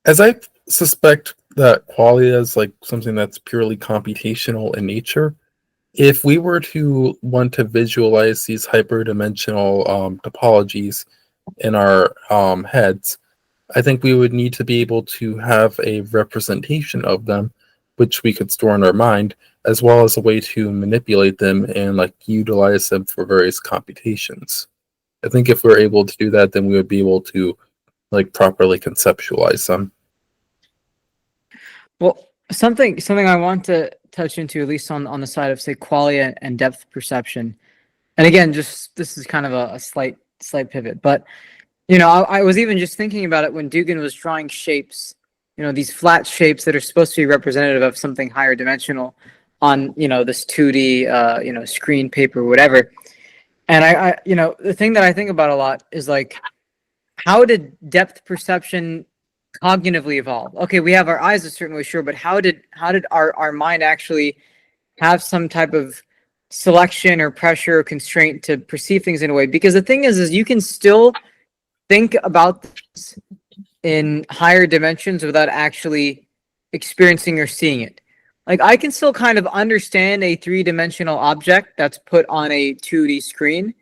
As I suspect that qualia is like something that's purely computational in nature, if we were to want to visualize these hyperdimensional topologies in our heads, I think we would need to be able to have a representation of them, which we could store in our mind, as well as a way to manipulate them and like utilize them for various computations. I think if we're able to do that, then we would be able to like properly conceptualize them. Well, something I want to touch into, at least on the side of say qualia and depth perception. And again, just this is kind of a slight pivot, but I was even just thinking about it when Dugan was drawing shapes, these flat shapes that are supposed to be representative of something higher dimensional on, this 2D, screen, paper, whatever. And I the thing that I think about a lot is like, how did depth perception cognitively evolve? Okay, we have our eyes a certain way, sure, but how did our mind actually have some type of selection or pressure or constraint to perceive things in a way? Because the thing is you can still think about this in higher dimensions without actually experiencing or seeing it. Like I can still kind of understand a 3-dimensional object that's put on a 2D screen,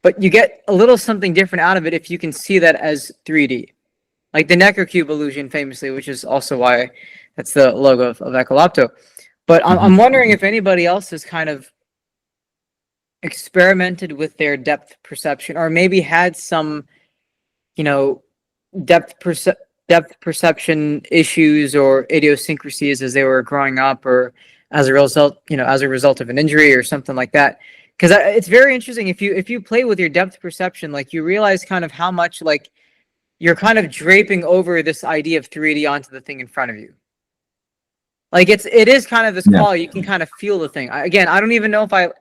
but you get a little something different out of it if you can see that as 3D. like the Necrocube illusion famously, which is also why that's the logo of Ekkolápto. But I'm wondering if anybody else has kind of experimented with their depth perception, or maybe had some, you know, depth perception issues or idiosyncrasies as they were growing up, or as a result of an injury or something like that. Because it's very interesting if you play with your depth perception, like you realize kind of how much like you're kind of draping over this idea of 3D onto the thing in front of you. Like it is kind of this quality. You can kind of feel the thing. Again, I don't even know if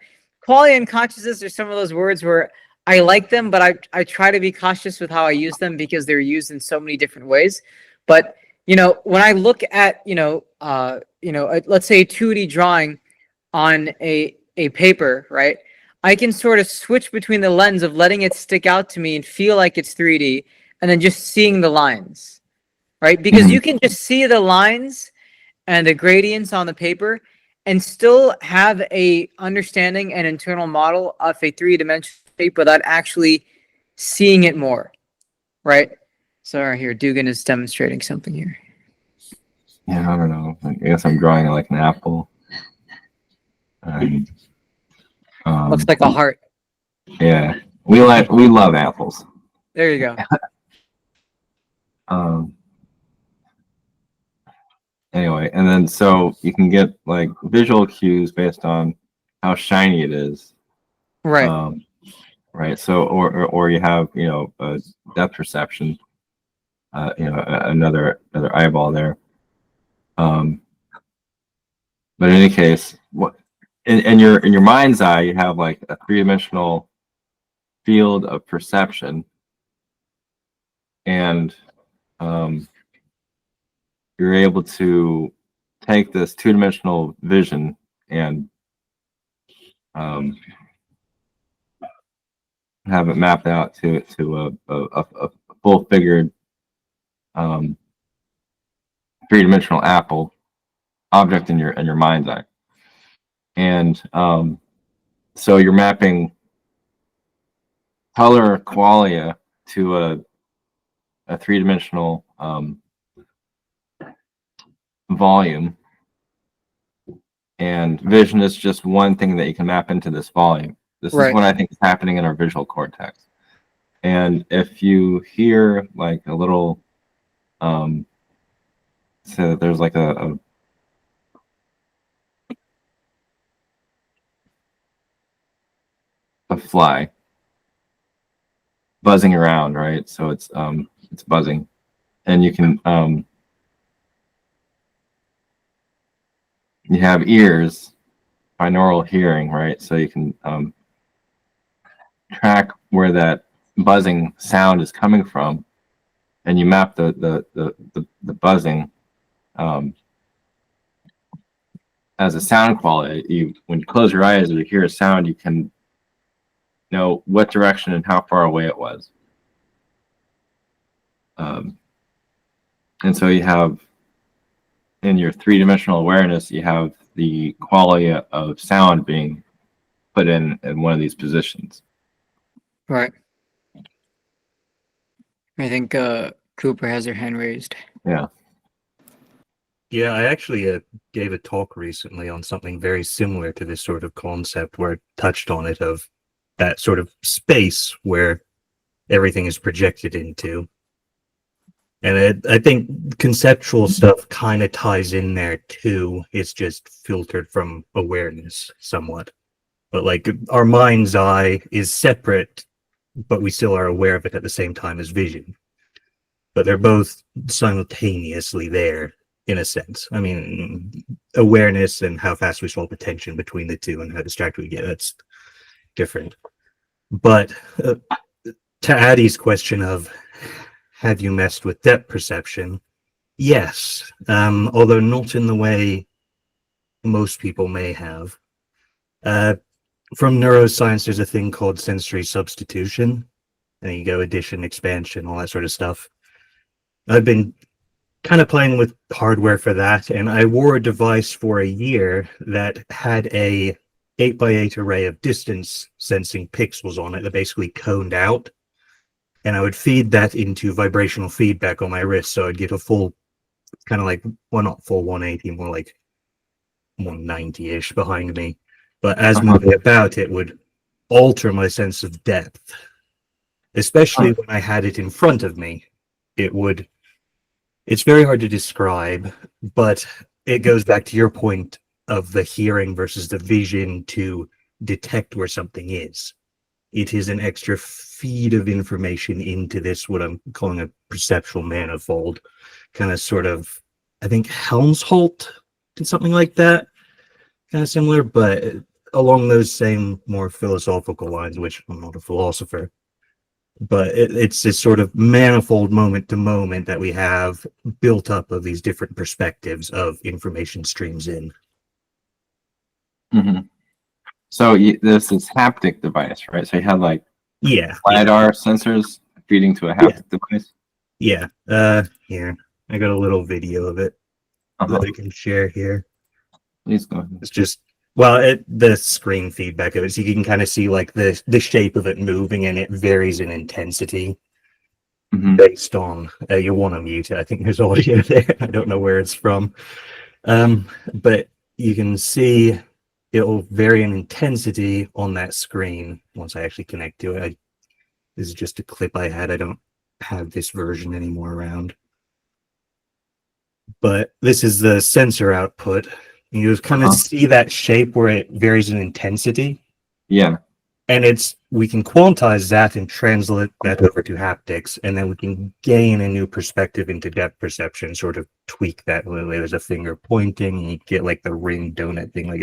quality and consciousness are some of those words where I like them, but I try to be cautious with how I use them because they're used in so many different ways. But when I look at let's say a 2D drawing on a paper, right? I can sort of switch between the lens of letting it stick out to me and feel like it's 3D, and then just seeing the lines, right? Because you can just see the lines and the gradients on the paper and still have a understanding and internal model of a three-dimensional shape without actually seeing it more, right? So right here, Dugan is demonstrating something here. Yeah, I don't know. I guess I'm drawing like an apple. And, Looks like a heart. Yeah, we love apples. There you go. Anyway, and then so you can get like visual cues based on how shiny it is. Right. Right. So, or you have, a depth perception, another eyeball there. But in any case, in your mind's eye, you have like a three-dimensional field of perception, and you're able to take this two-dimensional vision and have it mapped out to a full-figured three-dimensional apple object in your mind's eye. And so you're mapping color qualia to a three-dimensional volume, and vision is just one thing that you can map into this volume. This is what I think is happening in our visual cortex. And if you hear like a little so there's like a fly buzzing around, right? So it's buzzing, and you can you have ears, binaural hearing, right? So you can track where that buzzing sound is coming from, and you map the buzzing as a sound quality. When you close your eyes or you hear a sound, you can know what direction and how far away it was. And so you have, in your three-dimensional awareness, you have the quality of sound being put in one of these positions. Right. I think Cooper has her hand raised. Yeah. Yeah, I actually gave a talk recently on something very similar to this sort of concept, where it touched on it, of that sort of space where everything is projected into. And I think conceptual stuff kind of ties in there too. It's just filtered from awareness somewhat. But like our mind's eye is separate, but we still are aware of it at the same time as vision. But they're both simultaneously there, in a sense. I mean, awareness and how fast we swap attention between the two and how distracted we get, that's different. But to Addie's question of, have you messed with depth perception? Yes, although not in the way most people may have. From neuroscience, there's a thing called sensory substitution. And you go addition, expansion, all that sort of stuff. I've been kind of playing with hardware for that, and I wore a device for a year that had a 8x8 array of distance sensing pixels on it that basically coned out. and I would feed that into vibrational feedback on my wrist, so I'd get a full kind of like, well, not full 180, more like 190-ish behind me. But as moving about, it would alter my sense of depth, especially when I had it in front of me. It's very hard to describe, but it goes back to your point of the hearing versus the vision to detect where something is. It is an extra feed of information into this, what I'm calling a perceptual manifold, kind of sort of, I think Helmholtz did something like that, kind of similar, but along those same more philosophical lines, which I'm not a philosopher. But it's this sort of manifold moment to moment that we have built up of these different perspectives of information streams in. Mm-hmm. So there's this haptic device, right? So you had like LiDAR sensors feeding to a haptic device. Yeah. Here, I got a little video of it that I can share here. Please go ahead. It's just, well, the screen feedback of it, so you can kind of see like the shape of it moving, and it varies in intensity based on. You want to mute it. I think there's audio there. I don't know where it's from, but you can see it'll vary in intensity on that screen once I actually connect to it. This is just a clip I had. I don't have this version anymore around, but this is the sensor output. You just kind of see that shape where it varies in intensity. Yeah. And we can quantize that and translate that over to haptics, and then we can gain a new perspective into depth perception, sort of tweak that. There's a finger pointing, and you get like the ring donut thing. Like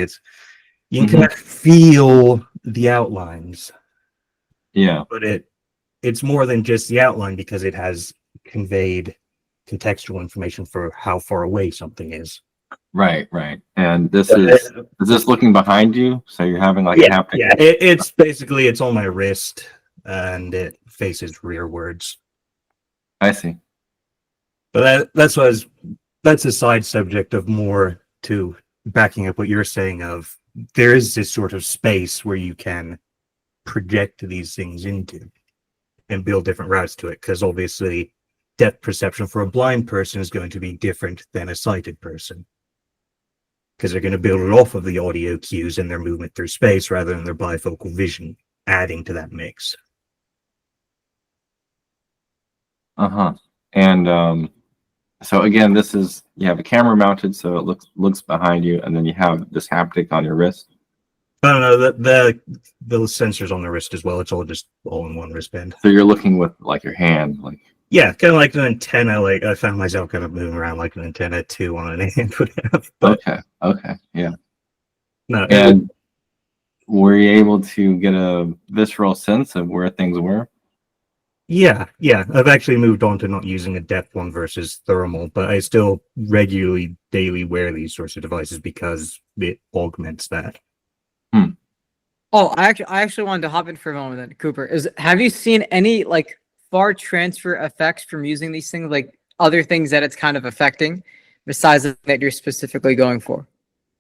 you can kind of feel the outlines. Yeah. But it's more than just the outline, because it has conveyed contextual information for how far away something is. Right. And this is this looking behind you? So you're having like a haptic. Yeah, it's basically, it's on my wrist and it faces rearwards. I see. But that's a side subject of more to backing up what you're saying of there is this sort of space where you can project these things into and build different routes to it, because obviously depth perception for a blind person is going to be different than a sighted person, because they're going to build it off of the audio cues and their movement through space rather than their bifocal vision adding to that mix. And so again, this is, you have a camera mounted, so it looks behind you, and then you have this haptic on your wrist. No, the sensors on the wrist as well. It's all in one wristband. So you're looking with like your hand, like. Yeah, kind of like an antenna. Like I found myself kind of moving around like an antenna too on an hand would have. But Okay, yeah. No, and were you able to get a visceral sense of where things were? Yeah. I've actually moved on to not using a depth one versus thermal, but I still regularly, daily wear these sorts of devices because it augments that. Oh, I actually wanted to hop in for a moment then, Cooper. Have you seen any like far transfer effects from using these things, like other things that it's kind of affecting besides that you're specifically going for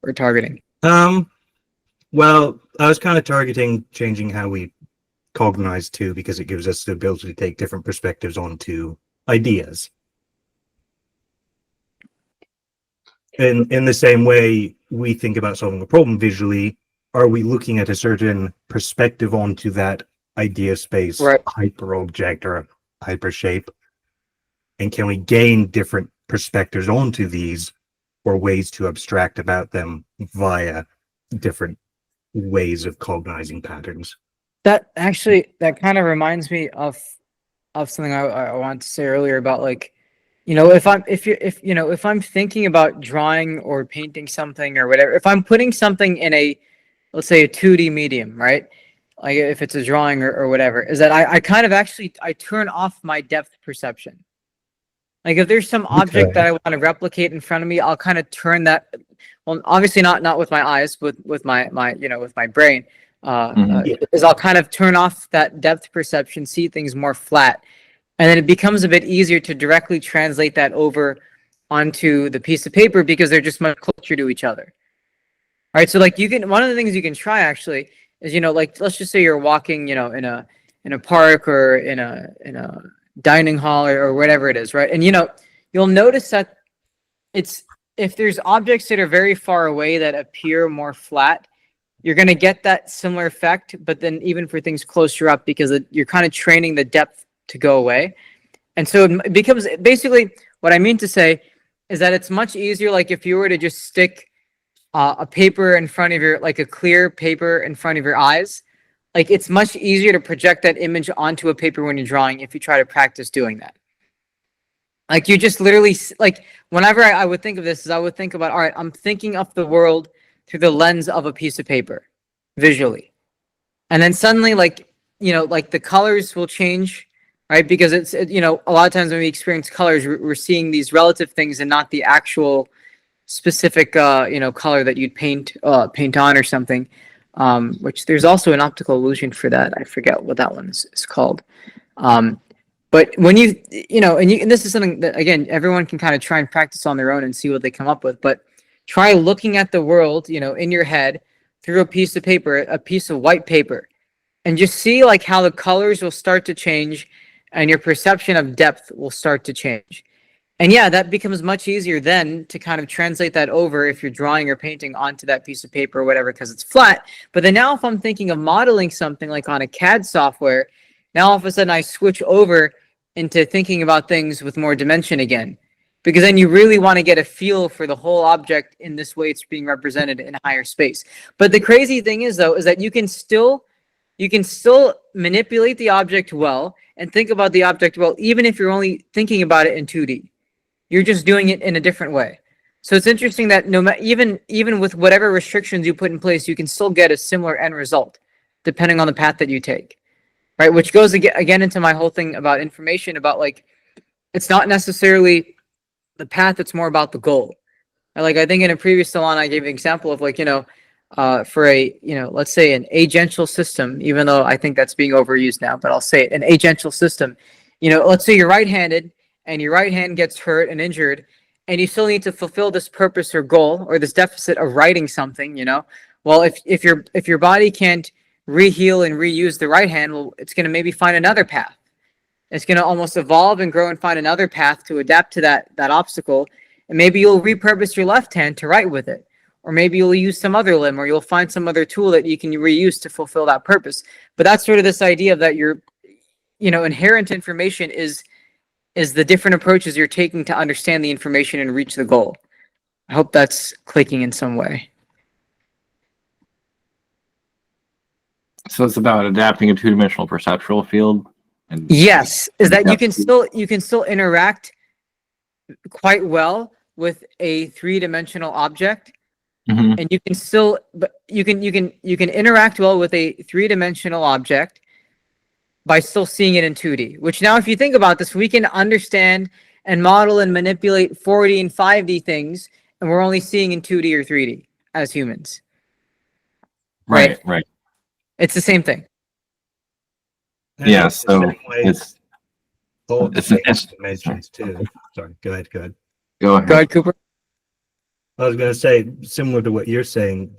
or targeting? Well, I was kind of targeting changing how we cognize too, because it gives us the ability to take different perspectives onto ideas. In the same way we think about solving a problem visually, are we looking at a certain perspective onto that idea space, right, hyper object or hyper shape? And can we gain different perspectives onto these, or ways to abstract about them via different ways of cognizing patterns? That kind of reminds me of something I wanted to say earlier about, like, if I'm thinking about drawing or painting something or whatever, if I'm putting something in let's say a 2D medium, right? Like if it's a drawing or whatever, is that I kind of I turn off my depth perception. Like if there's some object that I want to replicate in front of me, I'll kind of turn that. Well, obviously not with my eyes, with my with my brain. Is I'll kind of turn off that depth perception, see things more flat, and then it becomes a bit easier to directly translate that over onto the piece of paper because they're just much closer to each other. All right, so like one of the things you can try actually is, like let's just say you're walking, in in a park or in a dining hall or whatever it is, right? And you'll notice that if there's objects that are very far away that appear more flat, you're going to get that similar effect. But then even for things closer up, because you're kind of training the depth to go away. And so it becomes basically what I mean to say is that it's much easier. Like if you were to just stick a paper in front of like a clear paper in front of your eyes, like it's much easier to project that image onto a paper when you're drawing if you try to practice doing that. Like you just literally, like whenever I would think of this, is I would think about, all right, I'm thinking of the world through the lens of a piece of paper visually. And then suddenly like the colors will change, right? Because it's, a lot of times when we experience colors, we're seeing these relative things and not the actual specific, color that you'd paint on or something. Which there's also an optical illusion for that. I forget what that one is called. But when and this is something that, again, everyone can kind of try and practice on their own and see what they come up with. But try looking at the world, in your head through a piece of paper, a piece of white paper, and just see like how the colors will start to change and your perception of depth will start to change. And yeah, that becomes much easier then to kind of translate that over if you're drawing or painting onto that piece of paper or whatever, because it's flat. But then now if I'm thinking of modeling something like on a CAD software, now all of a sudden I switch over into thinking about things with more dimension again, because then you really want to get a feel for the whole object in this way it's being represented in a higher space. But the crazy thing is, though, is that you can still manipulate the object well and think about the object well, even if you're only thinking about it in 2D. You're just doing it in a different way. So it's interesting that even with whatever restrictions you put in place, you can still get a similar end result, depending on the path that you take, right? Which goes again into my whole thing about information, about like, it's not necessarily the path, it's more about the goal. Like I think in a previous salon, I gave an example of like, for a, let's say an agential system, even though I think that's being overused now, but I'll say it, an agential system, let's say you're right-handed, and your right hand gets hurt and injured, and you still need to fulfill this purpose or goal or this deficit of writing something, well, if your body can't re-heal and reuse the right hand, well, it's going to maybe find another path. It's going to almost evolve and grow and find another path to adapt to that obstacle. And maybe you'll repurpose your left hand to write with it, or maybe you'll use some other limb, or you'll find some other tool that you can reuse to fulfill that purpose. But that's sort of this idea of that your, inherent information is the different approaches you're taking to understand the information and reach the goal. I hope that's clicking in some way. So it's about adapting a two-dimensional perceptual field. And yes, is that you can still interact quite well with a three-dimensional object, and you can still, but you can interact well with a three-dimensional object by still seeing it in 2D, which now if you think about this, we can understand and model and manipulate 4D and 5D things, and we're only seeing in 2D or 3D as humans. Right. It's the same thing. Yeah, so it's dimensions too. Sorry, go ahead. Go ahead. Go ahead, Cooper. I was going to say, similar to what you're saying,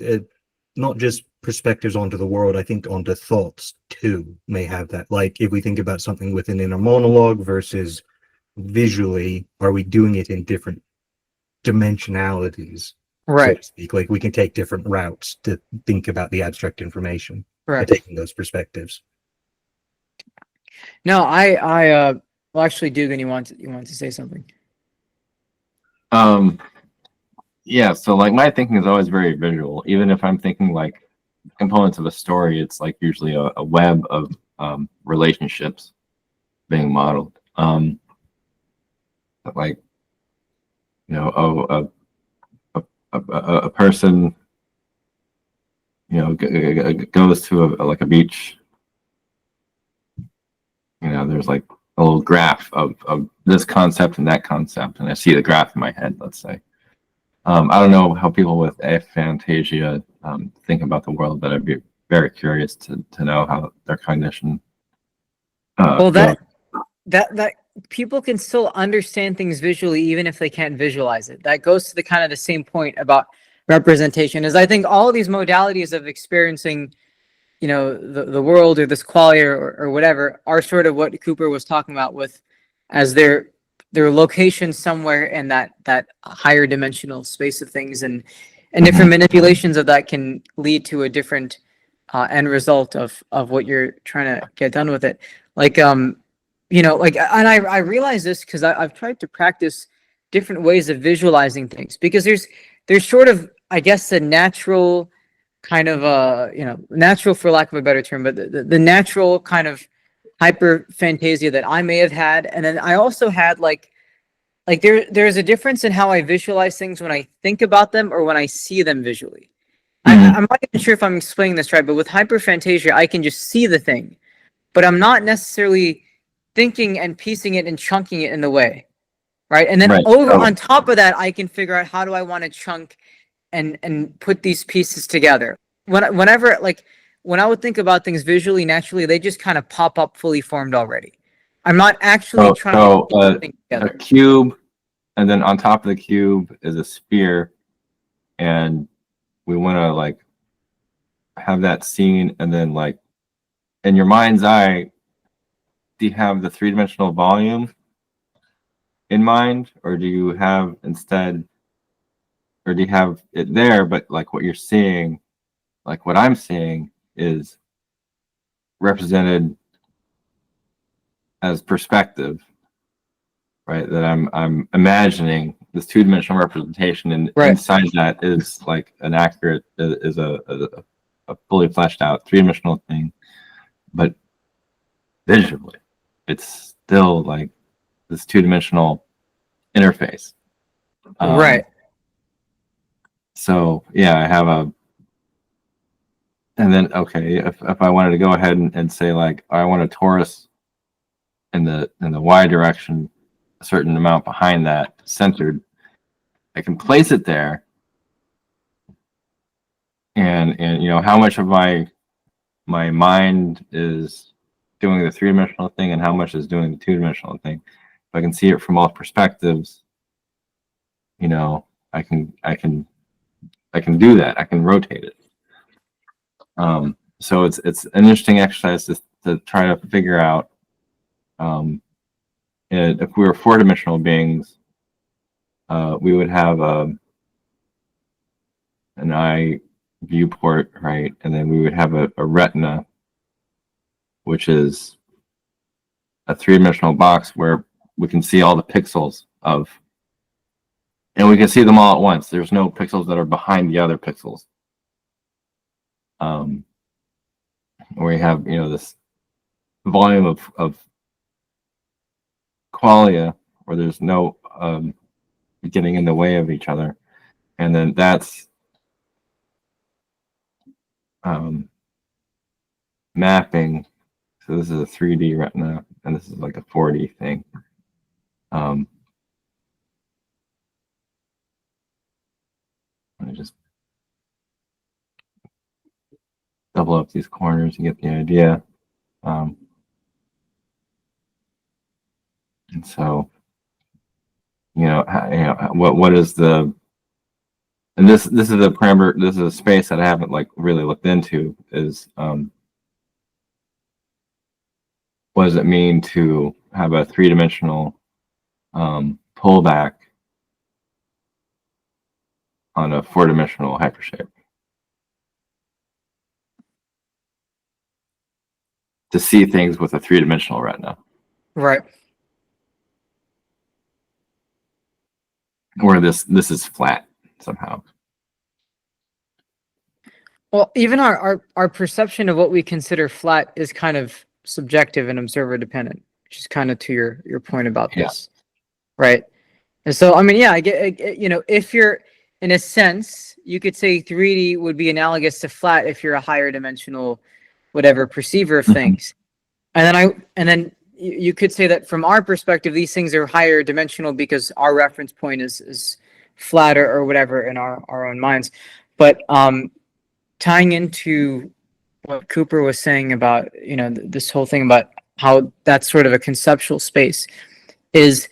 not just perspectives onto the world, I think onto thoughts too may have that. Like if we think about something with an inner monologue versus visually, are we doing it in different dimensionalities? Right. So to speak? Like we can take different routes to think about the abstract information. Right. By taking those perspectives. No, well, actually, Dugan, you want to say something? Yeah, so like my thinking is always very visual. Even if I'm thinking like components of a story, it's like usually a web of relationships being modeled. Like, a person, goes to a beach. There's like a little graph of this concept and that concept, and I see the graph in my head, let's say. I don't know how people with aphantasia think about the world, but I'd be very curious to know how their cognition. Well, that people can still understand things visually, even if they can't visualize it. That goes to the kind of the same point about representation. Is I think all of these modalities of experiencing, you know, the world or this quality or whatever are sort of what Cooper was talking about with as their location somewhere in that higher dimensional space of things, and different manipulations of that can lead to a different end result of what you're trying to get done with it. Like you know, like, and I realize this because I've tried to practice different ways of visualizing things, because there's sort of, I guess, a natural kind of you know, natural for lack of a better term, but the natural kind of hyper fantasia that I may have had, and then I also had like there's a difference in how I visualize things when I think about them or when I see them visually. I'm not even sure if I'm explaining this right, but with hyperphantasia, I can just see the thing, but I'm not necessarily thinking and piecing it and chunking it in the way, right? And then on top of that, I can figure out how do I want to chunk and put these pieces together. Whenever, like, when I would think about things visually, naturally, they just kind of pop up fully formed already. I'm not actually trying to put something together. A cube, and then on top of the cube is a sphere, and we want to like have that scene, and then like in your mind's eye, do you have the three-dimensional volume in mind, or do you have instead, or do you have it there, but like what you're seeing, like what I'm seeing is represented as perspective, right? That I'm imagining this two-dimensional representation, and inside that is like an accurate, is a fully fleshed out three-dimensional thing, but visually it's still like this two-dimensional interface. So yeah, I have a, and then okay, if I wanted to go ahead and say like I want a torus in the y direction, a certain amount behind that centered, I can place it there, and you know how much of my mind is doing the three-dimensional thing and how much is doing the two-dimensional thing. If I can see it from all perspectives, you know, I can do that. I can rotate it. So it's an interesting exercise to try to figure out. If we were four-dimensional beings, we would have an eye viewport, right? And then we would have a retina, which is a three-dimensional box where we can see all the pixels of, and we can see them all at once. There's no pixels that are behind the other pixels. We have, you know, this volume of qualia where there's no getting in the way of each other, and then that's mapping. So this is a 3D retina, and this is like a 4D thing. Let me just double up these corners to get the idea. And so, you know, what is the, and this is a parameter, this is a space that I haven't like really looked into, is what does it mean to have a three-dimensional pullback on a four-dimensional hypershape? To see things with a three-dimensional retina. Right. Where this is flat somehow. Well, even our perception of what we consider flat is kind of subjective and observer dependent, which is kind of to your point about this, right? And so, I mean, yeah, I get, you know, if you're, in a sense, you could say 3D would be analogous to flat if you're a higher dimensional, whatever, perceiver of things. And then you could say that from our perspective, these things are higher dimensional because our reference point is flatter or whatever in our own minds. But tying into what Cooper was saying about, you know, this whole thing about how that's sort of a conceptual space is,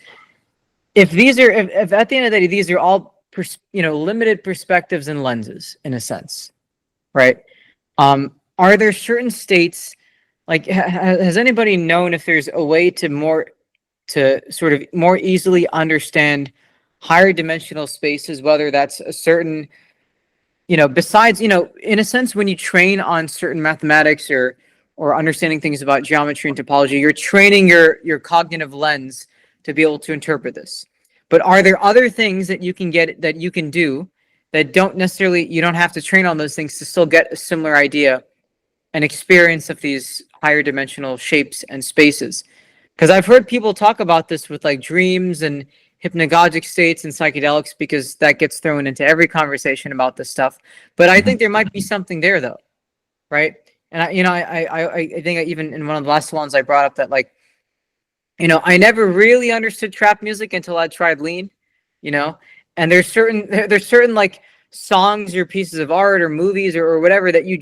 if at the end of the day, these are all, you know, limited perspectives and lenses in a sense, right? are there certain states, like, has anybody known if there's a way to sort of more easily understand higher dimensional spaces, whether that's a certain, besides, in a sense, when you train on certain mathematics or understanding things about geometry and topology, you're training your cognitive lens to be able to interpret this. But are there other things that you can do that you don't have to train on those things to still get a similar idea and experience of these higher dimensional shapes and spaces? Because I've heard people talk about this with like dreams and hypnagogic states and psychedelics, because that gets thrown into every conversation about this stuff. But I think there might be something there, though, right? And I think even in one of the last ones I brought up that, like, I never really understood trap music until I tried lean, and there's certain like songs or pieces of art or movies or whatever that you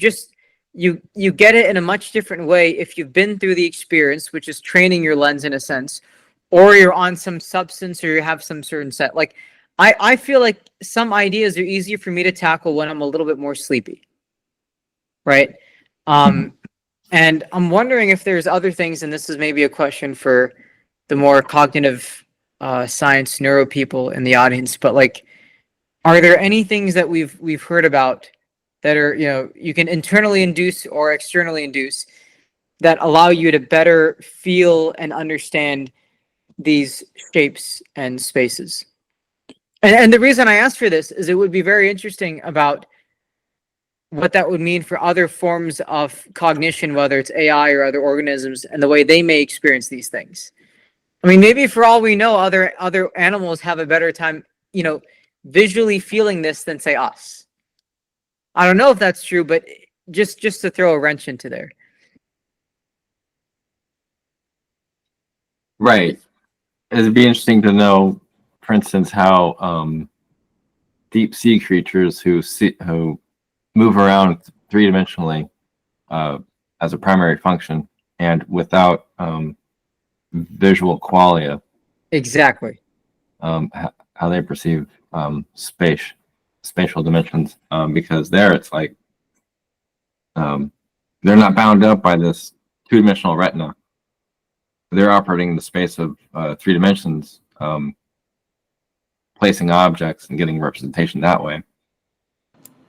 get it in a much different way if you've been through the experience, which is training your lens in a sense, or you're on some substance, or you have some certain set. Like, I feel like some ideas are easier for me to tackle when I'm a little bit more sleepy, right? And I'm wondering if there's other things, and this is maybe a question for the more cognitive science neuro people in the audience, but like, are there any things that we've heard about that are, you can internally induce or externally induce that allow you to better feel and understand these shapes and spaces? And the reason I asked for this is it would be very interesting about what that would mean for other forms of cognition, whether it's AI or other organisms, and the way they may experience these things. I mean, maybe for all we know, other animals have a better time, visually feeling this than, say, us. I don't know if that's true, but just to throw a wrench into there. Right. It'd be interesting to know, for instance, how deep sea creatures who move around three-dimensionally as a primary function and without visual qualia. Exactly. How they perceive spatial dimensions, because there it's like they're not bound up by this two-dimensional retina. They're operating in the space of 3 dimensions, placing objects and getting representation that way.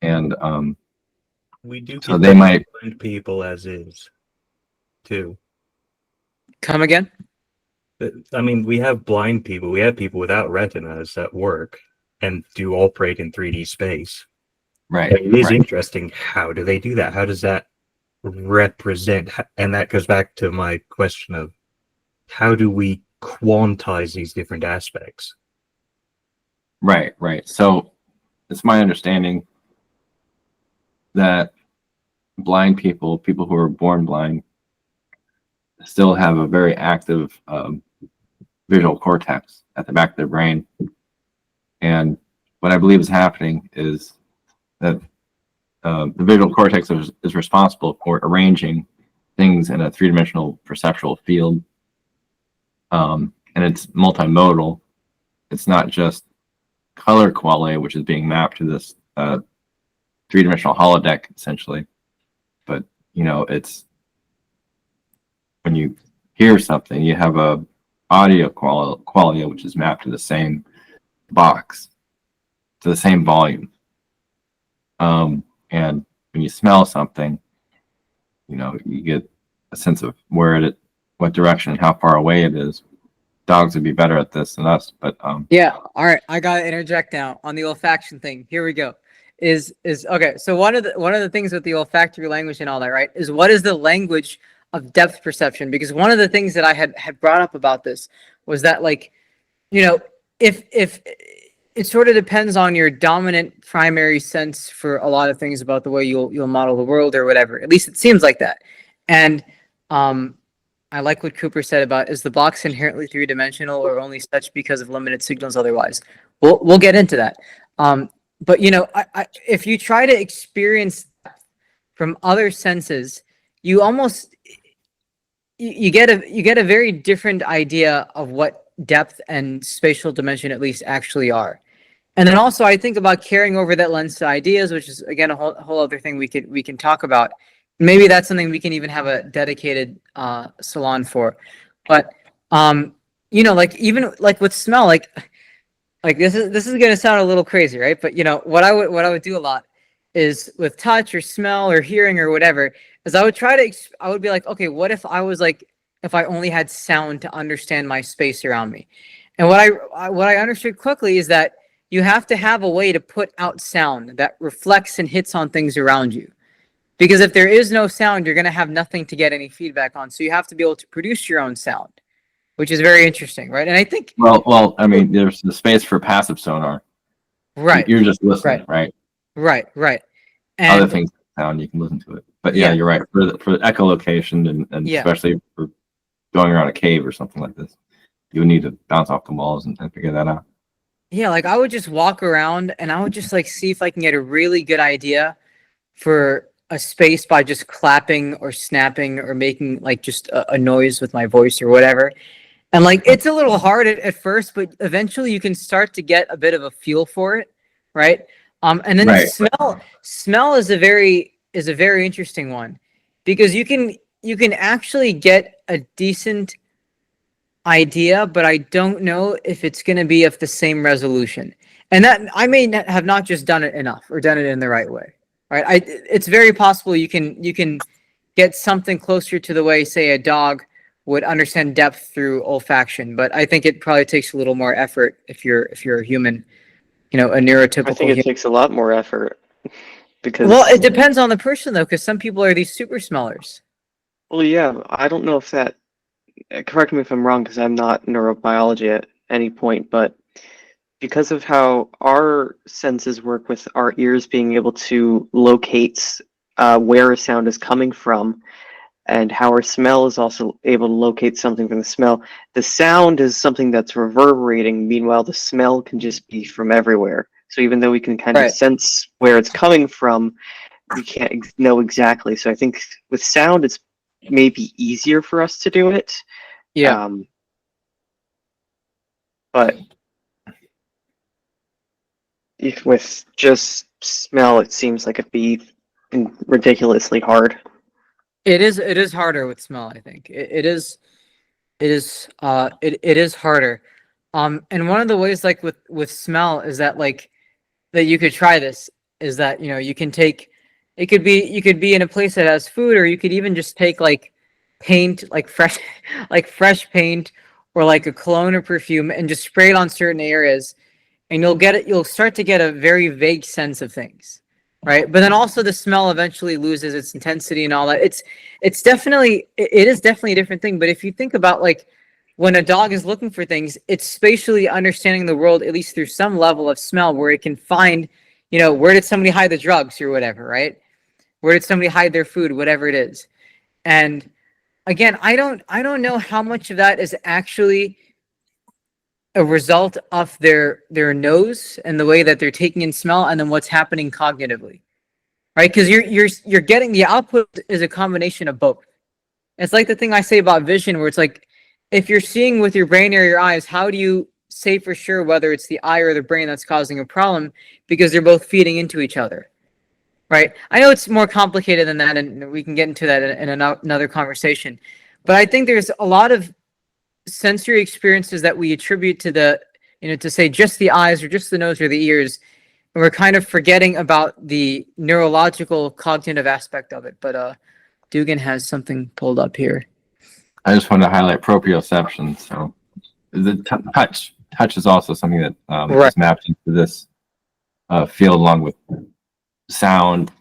And We do so they might find people as is, too. Come again? I mean, we have blind people. We have people without retinas that work and do operate in 3D space. right. But it is right. interesting. How do they do that? How does that represent? And that goes back to my question of how do we quantize these different aspects? Right. So it's my understanding that blind people who are born blind, still have a very active visual cortex at the back of their brain. And what I believe is happening is that the visual cortex is responsible for arranging things in a three-dimensional perceptual field. And it's multimodal. It's not just color qualia, which is being mapped to this three-dimensional holodeck, essentially. But, it's when you hear something, you have a audio qualia, which is mapped to the same box, to the same volume. And when you smell something, you get a sense of what direction and how far away it is. Dogs would be better at this than us, but Yeah. All right. I gotta interject now on the olfaction thing. Here we go. Is okay. So one of the things with the olfactory language and all that, right, is what is the language of depth perception? Because one of the things that I had brought up about this was that, like, if it sort of depends on your dominant primary sense for a lot of things about the way you'll model the world or whatever. At least it seems like that. And I like what Cooper said about, is the box inherently three-dimensional or only such because of limited signals otherwise? We'll get into that. But if you try to experience from other senses, you almost you get a very different idea of what depth and spatial dimension at least actually are. And then also I think about carrying over that lens to ideas, which is again a whole other thing we can talk about, maybe that's something we can even have a dedicated salon for. But like even like with smell, like this is gonna sound a little crazy, right? But what I would do a lot is with touch or smell or hearing or whatever, is I would be like, okay, what if I was like, if I only had sound to understand my space around me? And what I understood quickly is that you have to have a way to put out sound that reflects and hits on things around you. Because if there is no sound, you're going to have nothing to get any feedback on. So you have to be able to produce your own sound, which is very interesting, right? And I think Well, I mean, there's the space for passive sonar. right, You're just listening, right? right. Other And things sound, you can listen to it. But yeah, Yeah. you're right. For the echolocation and Yeah. especially for going around a cave or something like this, you would need to bounce off the walls and figure that out. yeah, like I would just walk around and I would just like see if I can get a really good idea for a space by just clapping or snapping or making like just a noise with my voice or whatever. And like it's a little hard at first, but eventually you can start to get a bit of a feel for it, right? And then Right. smell is a very interesting one, because you can actually get a decent idea, but I don't know if it's going to be of the same resolution. And that I may have not just done it enough or done it in the right way, right? It's very possible you can get something closer to the way, say, a dog would understand depth through olfaction, but I think it probably takes a little more effort if you're a human, a neurotypical I think it human. takes a lot more effort because Well, it depends on the person though, because some people are these super smellers. well, yeah, I don't know if that. Correct me if I'm wrong, because I'm not neurobiology at any point, but because of how our senses work with our ears being able to locate where a sound is coming from, and how our smell is also able to locate something from the smell, the sound is something that's reverberating. Meanwhile, the smell can just be from everywhere. So even though we can kind of Right. sense where it's coming from, we can't know exactly. So I think with sound, it's maybe easier for us to do it. Yeah. But if with just smell, it seems like it'd be ridiculously hard. It is harder with smell, I think. It is harder. And one of the ways like with smell is that like that you could try this is that you can take you could be in a place that has food, or you could even just take like paint, like fresh like fresh paint, or like a cologne or perfume, and just spray it on certain areas, and you'll start to get a very vague sense of things, right? But then also the smell eventually loses its intensity and all that. It is definitely a different thing. But if you think about like when a dog is looking for things, it's spatially understanding the world, at least through some level of smell, where it can find, where did somebody hide the drugs or whatever, right? Where did somebody hide their food, whatever it is. And again, I don't know how much of that is actually a result of their nose and the way that they're taking in smell, and then what's happening cognitively, right? Because you're getting the output is a combination of both. It's like the thing I say about vision, where it's like if you're seeing with your brain or your eyes, how do you say for sure whether it's the eye or the brain that's causing a problem? Because they're both feeding into each other, right? I know it's more complicated than that, and we can get into that in another conversation. But I think there's a lot of sensory experiences that we attribute to to say just the eyes or just the nose or the ears, and we're kind of forgetting about the neurological cognitive aspect of it. But Dugan has something pulled up here. I just wanted to highlight proprioception. So the touch is also something that Right. is mapped into this field, along with sound,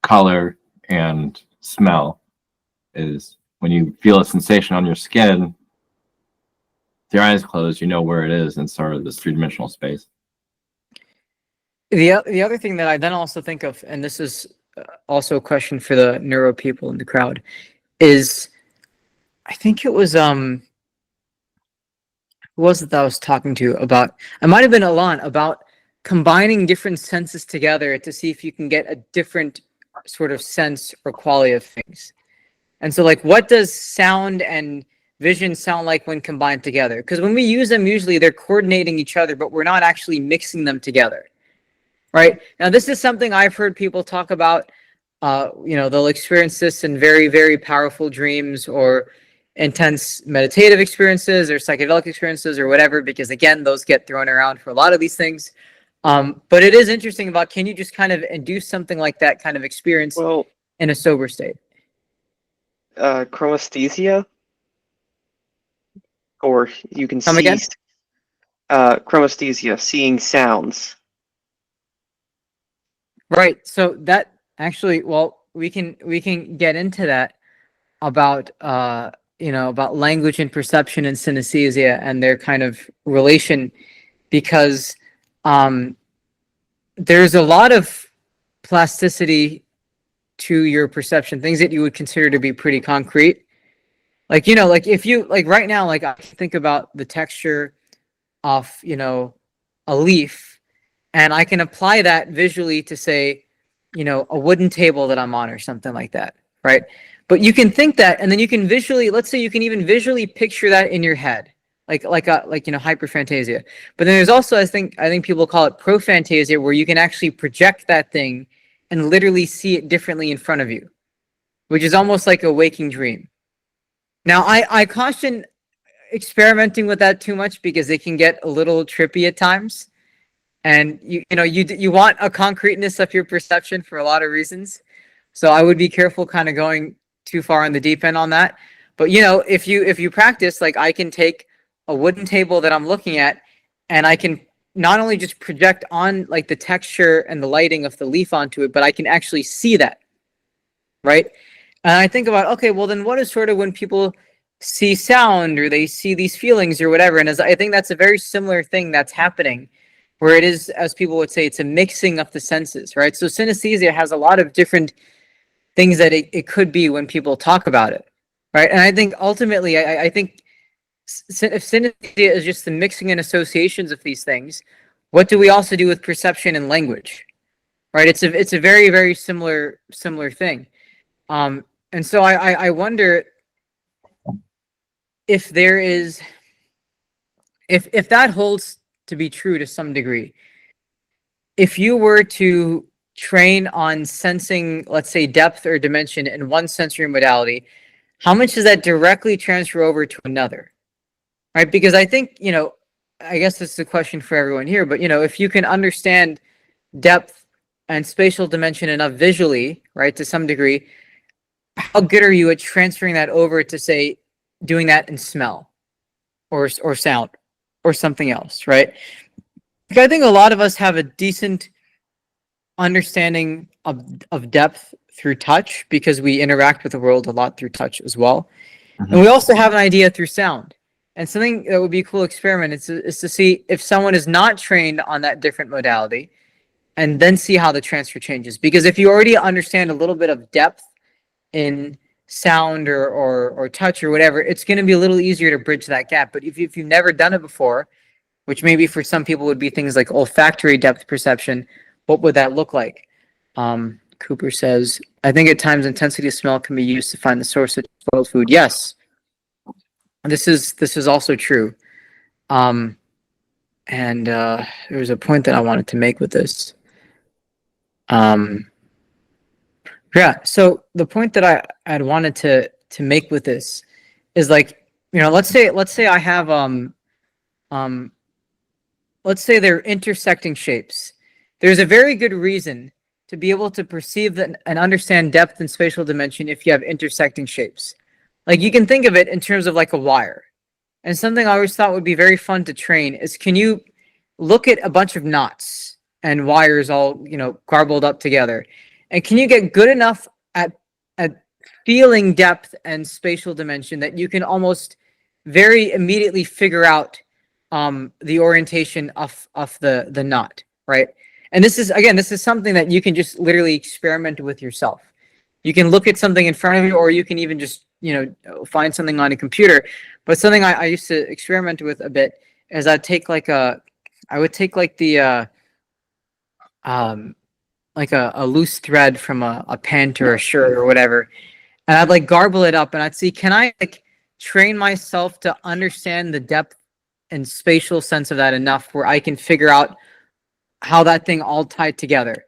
color, and smell. Is when you feel a sensation on your skin, with your eyes closed, you know where it is in sort of this three-dimensional space. The other thing that I then also think of, and this is also a question for the neuro people in the crowd, is I think it was who was it that I was talking to about? It might have been Alon, about combining different senses together to see if you can get a different sort of sense or quality of things. And so like what does sound and vision sound like when combined together? Because when we use them, usually they're coordinating each other, but we're not actually mixing them together. Right? Now, this is something I've heard people talk about they'll experience this in very, very powerful dreams or intense meditative experiences or psychedelic experiences or whatever, because again, those get thrown around for a lot of these things. But it is interesting about, can you just kind of induce something like that kind of experience Well, in a sober state? chromesthesia, or you can Come see again? chromesthesia, seeing sounds. Right. So that actually, well, we can get into that about about language and perception and synesthesia and their kind of relation, because there's a lot of plasticity to your perception, things that you would consider to be pretty concrete. Like, like if you, like right now, like I think about the texture of, a leaf, and I can apply that visually to say, a wooden table that I'm on or something like that, right? But you can think that, and then you can visually, let's say you can even visually picture that in your head, like hyperphantasia. But then there's also, I think people call it prophantasia, where you can actually project that thing and literally see it differently in front of you, which is almost like a waking dream. Now, I caution experimenting with that too much, because it can get a little trippy at times. And you want a concreteness of your perception for a lot of reasons. So I would be careful kind of going too far on the deep end on that. But if you practice, like I can take a wooden table that I'm looking at, and I can not only just project on like the texture and the lighting of the leaf onto it, but I can actually see that, right? And I think about, okay, well then what is sort of when people see sound or they see these feelings or whatever? And I think that's a very similar thing that's happening, where it is, as people would say, it's a mixing of the senses, right? So synesthesia has a lot of different things that it could be when people talk about it, right? And I think ultimately, I think if synesthesia is just the mixing and associations of these things, what do we also do with perception and language, right? It's a very, very similar thing. And so I wonder if there is, if that holds to be true to some degree, if you were to train on sensing, let's say, depth or dimension in one sensory modality, how much does that directly transfer over to another, right? Because I think, I guess this is a question for everyone here, but if you can understand depth and spatial dimension enough visually, right, to some degree, how good are you at transferring that over to, say, doing that in smell or sound or something else, right? Because I think a lot of us have a decent understanding of depth through touch, because we interact with the world a lot through touch as well. Mhm. And we also have an idea through sound. And something that would be a cool experiment is to see if someone is not trained on that different modality, and then see how the transfer changes. Because if you already understand a little bit of depth in sound or touch or whatever, it's going to be a little easier to bridge that gap. But if you've never done it before, which maybe for some people would be things like olfactory depth perception, what would that look like? Cooper says, I think at times intensity of smell can be used to find the source of spoiled food. Yes, this is also true. And there was a point that I wanted to make with this. Yeah, so the point that I'd wanted to make with this is, like, let's say I have let's say they're intersecting shapes. There's a very good reason to be able to perceive and understand depth and spatial dimension if you have intersecting shapes. Like, you can think of it in terms of like a wire. And something I always thought would be very fun to train is, can you look at a bunch of knots and wires all, garbled up together? And can you get good enough at feeling depth and spatial dimension that you can almost very immediately figure out the orientation of the knot, right? And this is something that you can just literally experiment with yourself. You can look at something in front of you, or you can even just find something on a computer. But something I used to experiment with a bit is I would take like a loose thread from a pant or a shirt or whatever, and I'd like garble it up, and I'd see, can I like train myself to understand the depth and spatial sense of that enough where I can figure out how that thing all tied together.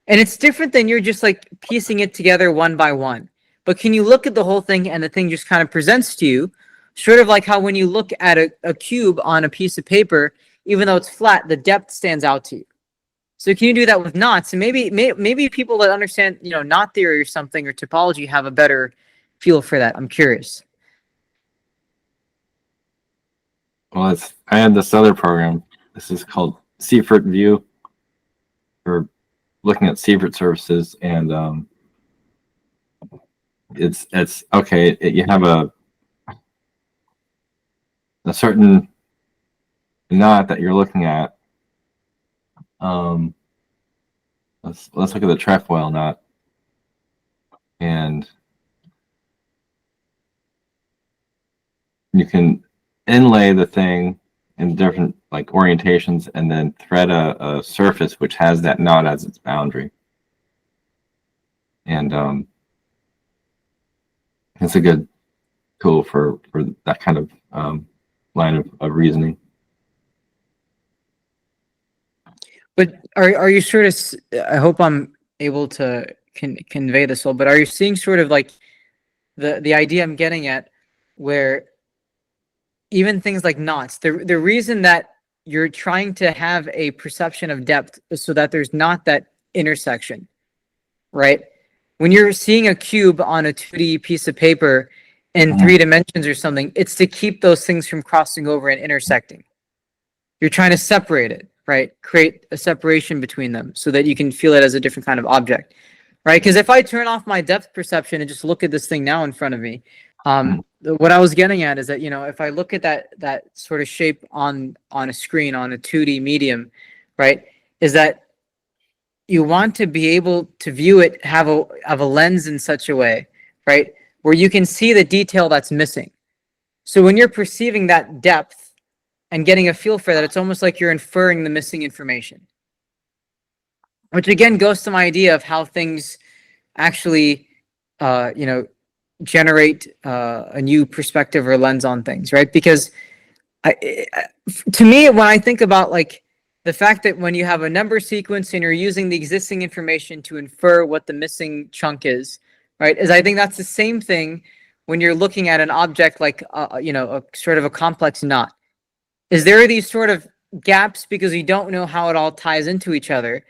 And it's different than you're just like piecing it together one by one. But can you look at the whole thing and the thing just kind of presents to you, sort of like how when you look at a cube on a piece of paper, even though it's flat, the depth stands out to you. So can you do that with knots? And maybe people that understand, knot theory or something or topology have a better feel for that. I'm curious. Well, I had this other program. This is called Seifert View, for looking at Seifert surfaces, and it's okay. You have a certain knot that you're looking at. Let's look at the trefoil knot, and you can inlay the thing in different like orientations, and then thread a surface which has that knot as its boundary. And it's a good tool for that kind of line of reasoning. But are you sort of, I hope I'm able to convey this well, but are you seeing sort of like the idea I'm getting at, where even things like knots, the reason that you're trying to have a perception of depth is so that there's not that intersection, right? When you're seeing a cube on a 2D piece of paper in 3 dimensions or something, it's to keep those things from crossing over and intersecting. You're trying to separate it, right? Create a separation between them so that you can feel it as a different kind of object, right? Because if I turn off my depth perception and just look at this thing now in front of me, what I was getting at is that, if I look at that sort of shape on a screen, on a 2D medium, right, is that you want to be able to view it, have a lens in such a way, right, where you can see the detail that's missing. So when you're perceiving that depth and getting a feel for that, it's almost like you're inferring the missing information. Which again goes to my idea of how things actually, generate a new perspective or lens on things, right? Because to me, when I think about like the fact that when you have a number sequence and you're using the existing information to infer what the missing chunk is, right? Is I think that's the same thing when you're looking at an object like, a sort of a complex knot. Is there are these sort of gaps because you don't know how it all ties into each other.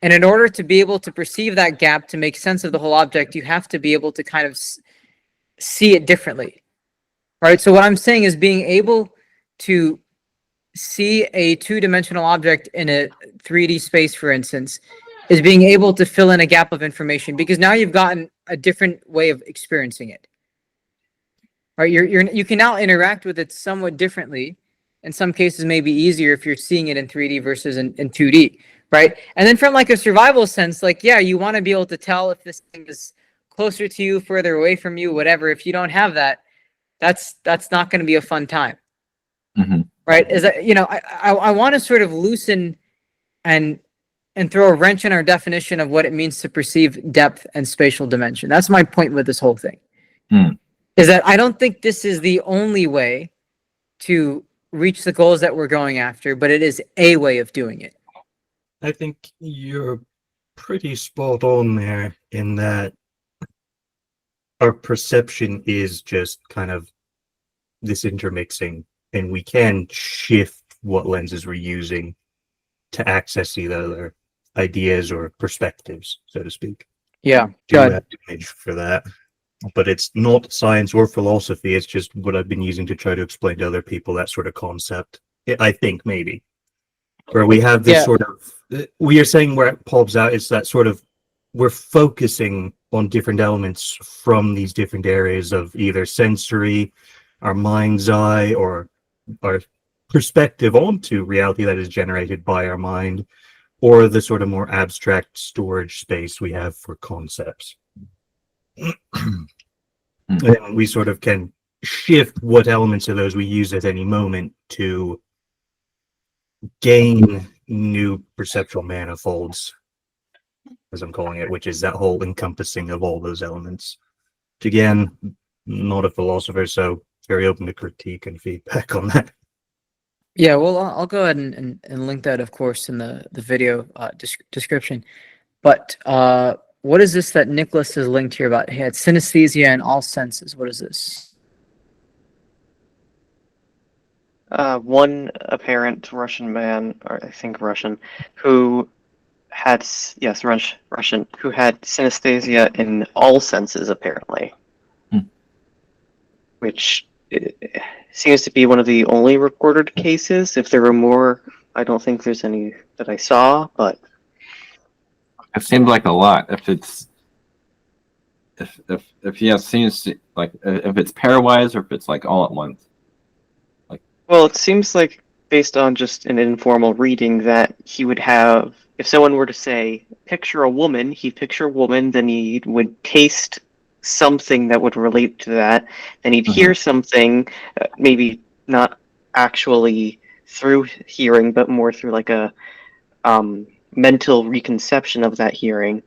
And in order to be able to perceive that gap, to make sense of the whole object, you have to be able to kind of see it differently, right? So what I'm saying is being able to see a 2-dimensional object in a 3D space, for instance, is being able to fill in a gap of information, because now you've gotten a different way of experiencing it, right? You can now interact with it somewhat differently. In some cases, maybe easier if you're seeing it in 3D versus in 2D, right? And then from like a survival sense, like, yeah, you want to be able to tell if this thing is closer to you, further away from you, whatever. If you don't have that, that's not going to be a fun time. Right? Is that, I want to sort of loosen and throw a wrench in our definition of what it means to perceive depth and spatial dimension. That's my point with this whole thing. Is that I don't think this is the only way to reach the goals that we're going after, but it is a way of doing it. I think you're pretty spot on there in that our perception is just kind of this intermixing, and we can shift what lenses we're using to access either ideas or perspectives, so to speak. Yeah, Do have an image for that, but it's not science or philosophy. It's just what I've been using to try to explain to other people that sort of concept. I think maybe where we have this sort of, we are saying where it pops out is that sort of we're focusing on different elements from these different areas of either sensory, our mind's eye, or our perspective onto reality that is generated by our mind, or the sort of more abstract storage space we have for concepts. And we sort of can shift what elements of those we use at any moment to gain new perceptual manifolds, as I'm calling it, which is that whole encompassing of all those elements. Again, not a philosopher, so very open to critique and feedback on that. Yeah, well, I'll go ahead and link that, of course, in the video description. But what is this that Nicholas has linked here about? He had synesthesia in all senses. What is this? One apparent Russian man, or I think Russian, who had Russian, who had synesthesia in all senses apparently, which seems to be one of the only recorded cases. If there were more, I don't think there's any that I saw, but It seemed like a lot. If he has seems like if it's pairwise or if it's like all at once. well, it seems like based on just an informal reading that he would have, if someone were to say, picture a woman, he'd picture a woman, then he would taste something that would relate to that, then he'd hear something, maybe not actually through hearing, but more through like a mental reconception of that hearing,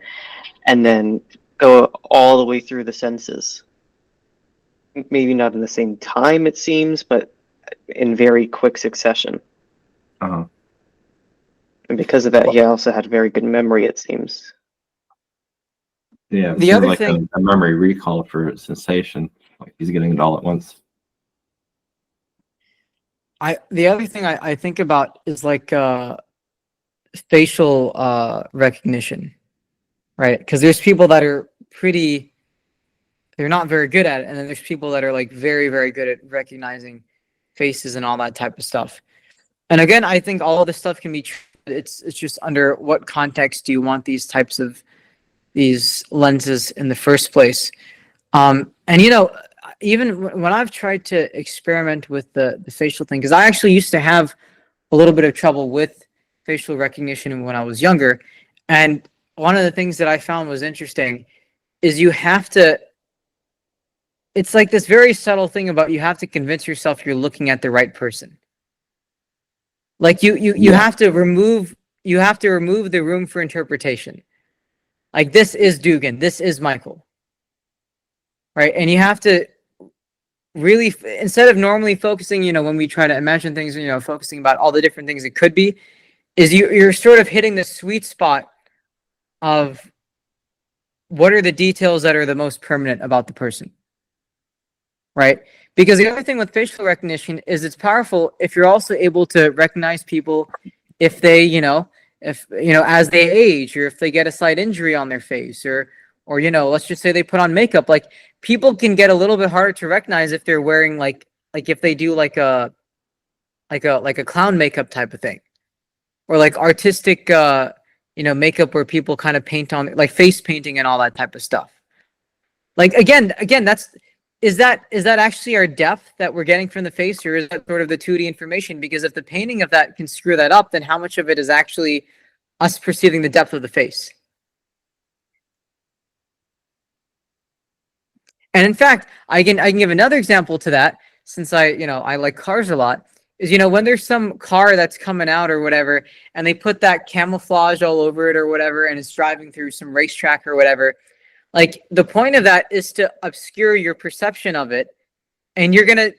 and then go all the way through the senses. Maybe not in the same time, it seems, but in very quick succession. Uh-huh. And because of that, he also had very good memory, it seems. Yeah, The other like thing- a memory recall for sensation, like he's getting it all at once. The other thing I think about is like facial recognition, right? Because there's people that are they're not very good at it, and then there's people that are like very, very good at recognizing faces and all that type of stuff. And again, I think all of this stuff can be it's just under what context do you want these types of these lenses in the first place. And even when I've tried to experiment with the facial thing, because I actually used to have a little bit of trouble with facial recognition when I was younger, and one of the things that I found was interesting is you have to, it's like this very subtle thing about you have to convince yourself you're looking at the right person. Like you have to remove the room for interpretation. Like, this is Dugan, this is Michael, right? And you have to really, instead of normally focusing, when we try to imagine things, focusing about all the different things it could be, is you're sort of hitting the sweet spot of what are the details that are the most permanent about the person, right? Because the other thing with facial recognition is it's powerful if you're also able to recognize people if they, as they age, or if they get a slight injury on their face, or let's just say they put on makeup. Like, people can get a little bit harder to recognize if they're wearing like if they do like a clown makeup type of thing, or like artistic makeup where people kind of paint on, like, face painting and all that type of stuff. Like, again, is that actually our depth that we're getting from the face, or is that sort of the 2D information? Because if the painting of that can screw that up, then how much of it is actually us perceiving the depth of the face? And in fact, I can give another example to that, since I like cars a lot, is when there's some car that's coming out or whatever, and they put that camouflage all over it or whatever, and it's driving through some racetrack or whatever. Like, the point of that is to obscure your perception of it, and you're gonna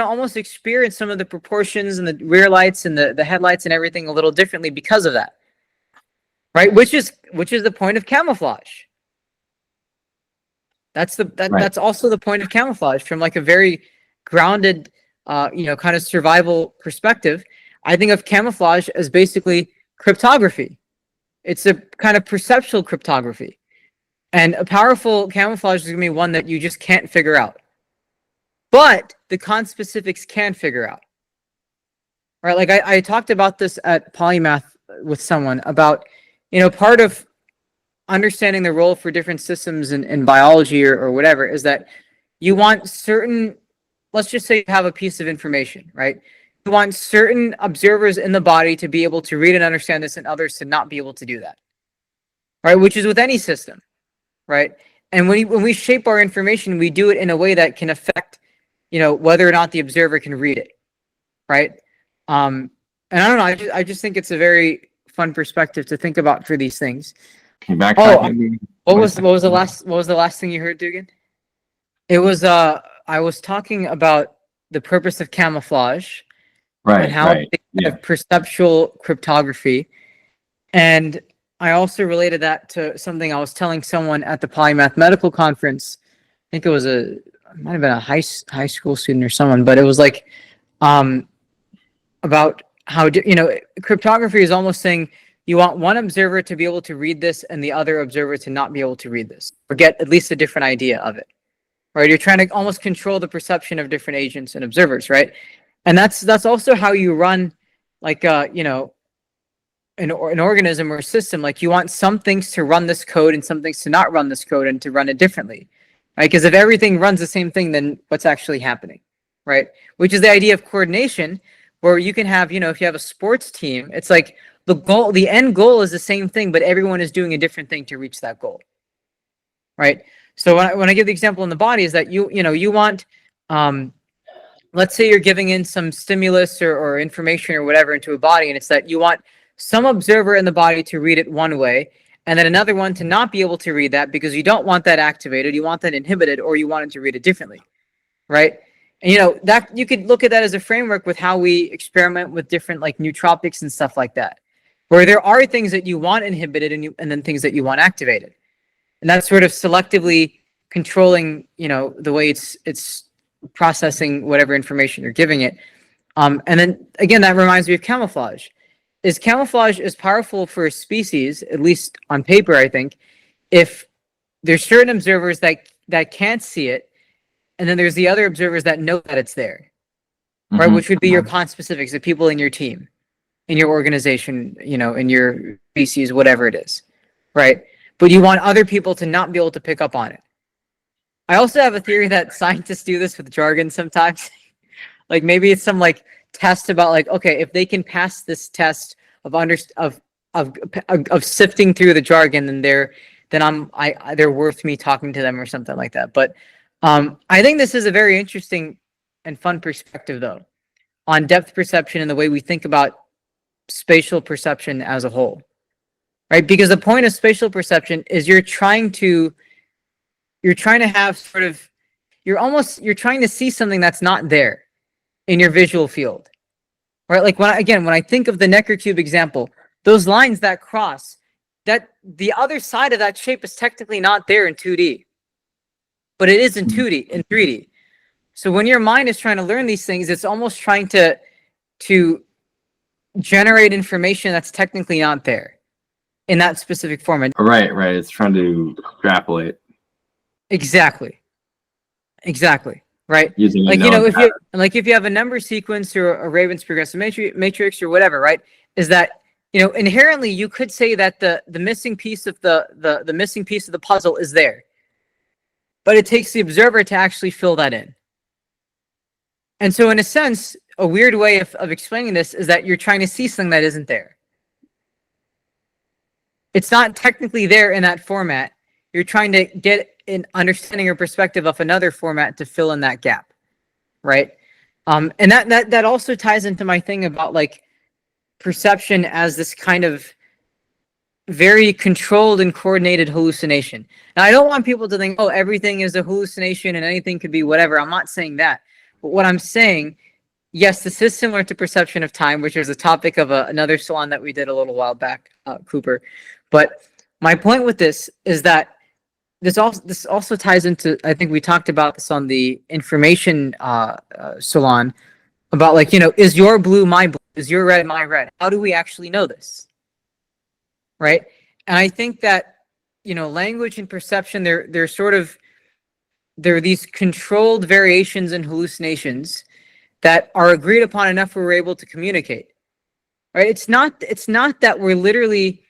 almost experience some of the proportions and the rear lights and the headlights and everything a little differently because of that, right? Which is the point of camouflage. That's that's also the point of camouflage from like a very grounded, kind of survival perspective. I think of camouflage as basically cryptography. It's a kind of perceptual cryptography. And a powerful camouflage is going to be one that you just can't figure out. But the conspecifics can figure out. Right? Like, I talked about this at Polymath with someone about, part of understanding the role for different systems in biology or whatever is that you want certain, let's just say you have a piece of information, right? You want certain observers in the body to be able to read and understand this, and others to not be able to do that. Right? Which is with any system. Right? And when we shape our information, we do it in a way that can affect, whether or not the observer can read it. Right? And I don't know, I just think it's a very fun perspective to think about for these things. Can you backtrack? What was the last thing you heard, Dugan? It was I was talking about the purpose of camouflage, Right, and how right. it's perceptual cryptography, and I also related that to something I was telling someone at the Polymath Medical Conference. I think it might have been a high school student or someone, but it was like about how cryptography is almost saying you want one observer to be able to read this and the other observer to not be able to read this, or get at least a different idea of it, right? You're trying to almost control the perception of different agents and observers, right? And that's also how you run, like an organism or a system. Like, you want some things to run this code and some things to not run this code and to run it differently, right? Because if everything runs the same thing, then what's actually happening, right? Which is the idea of coordination, where you can have, if you have a sports team, it's like the end goal is the same thing, but everyone is doing a different thing to reach that goal, right? So when I give the example in the body, is that you want, let's say you're giving in some stimulus or information or whatever into a body, and it's that you want some observer in the body to read it one way, and then another one to not be able to read that because you don't want that activated, you want that inhibited, or you want it to read it differently, right? And that you could look at that as a framework with how we experiment with different like nootropics and stuff like that, where there are things that you want inhibited and then things that you want activated, and that's sort of selectively controlling the way it's processing whatever information you're giving it. And then again, that reminds me of camouflage. Camouflage is powerful for a species, at least on paper, I think, if there's certain observers that can't see it, and then there's the other observers that know that it's there, right? Which would be your conspecifics, the people in your team, in your organization, in your species, whatever it is, right? But you want other people to not be able to pick up on it. I also have a theory that scientists do this with jargon sometimes. Like, maybe it's some like test about like, okay, if they can pass this test of sifting through the jargon, then they're worth me talking to them or something like that. But I think this is a very interesting and fun perspective, though, on depth perception and the way we think about spatial perception as a whole, right? Because the point of spatial perception is you're trying to have sort of, you're trying to see something that's not there in your visual field, right? Like when I think of the Necker cube example, those lines that cross, that the other side of that shape is technically not there in 2D, but it is in 2D, in 3D. So when your mind is trying to learn these things, it's almost trying to generate information that's technically not there in that specific format. Right. It's trying to extrapolate. Exactly. Right. Using like if you have a number sequence or a Raven's progressive matrix or whatever, right? Is that inherently you could say that the missing piece of the missing piece of the puzzle is there, but it takes the observer to actually fill that in. And so, in a sense, a weird way of explaining this is that you're trying to see something that isn't there. It's not technically there in that format. You're trying to get an understanding or perspective of another format to fill in that gap, right? And that also ties into my thing about like perception as this kind of very controlled and coordinated hallucination. Now, I don't want people to think, oh, everything is a hallucination and anything could be whatever. I'm not saying that. But what I'm saying, yes, this is similar to perception of time, which is a topic of another salon that we did a little while back, Cooper. But my point with this is that this also ties into, I think we talked about this on the information salon, about like, is your blue my blue? Is your red my red? How do we actually know this? Right? And I think that, language and perception, they're these controlled variations and hallucinations that are agreed upon enough where we're able to communicate. Right? It's not that we're literally,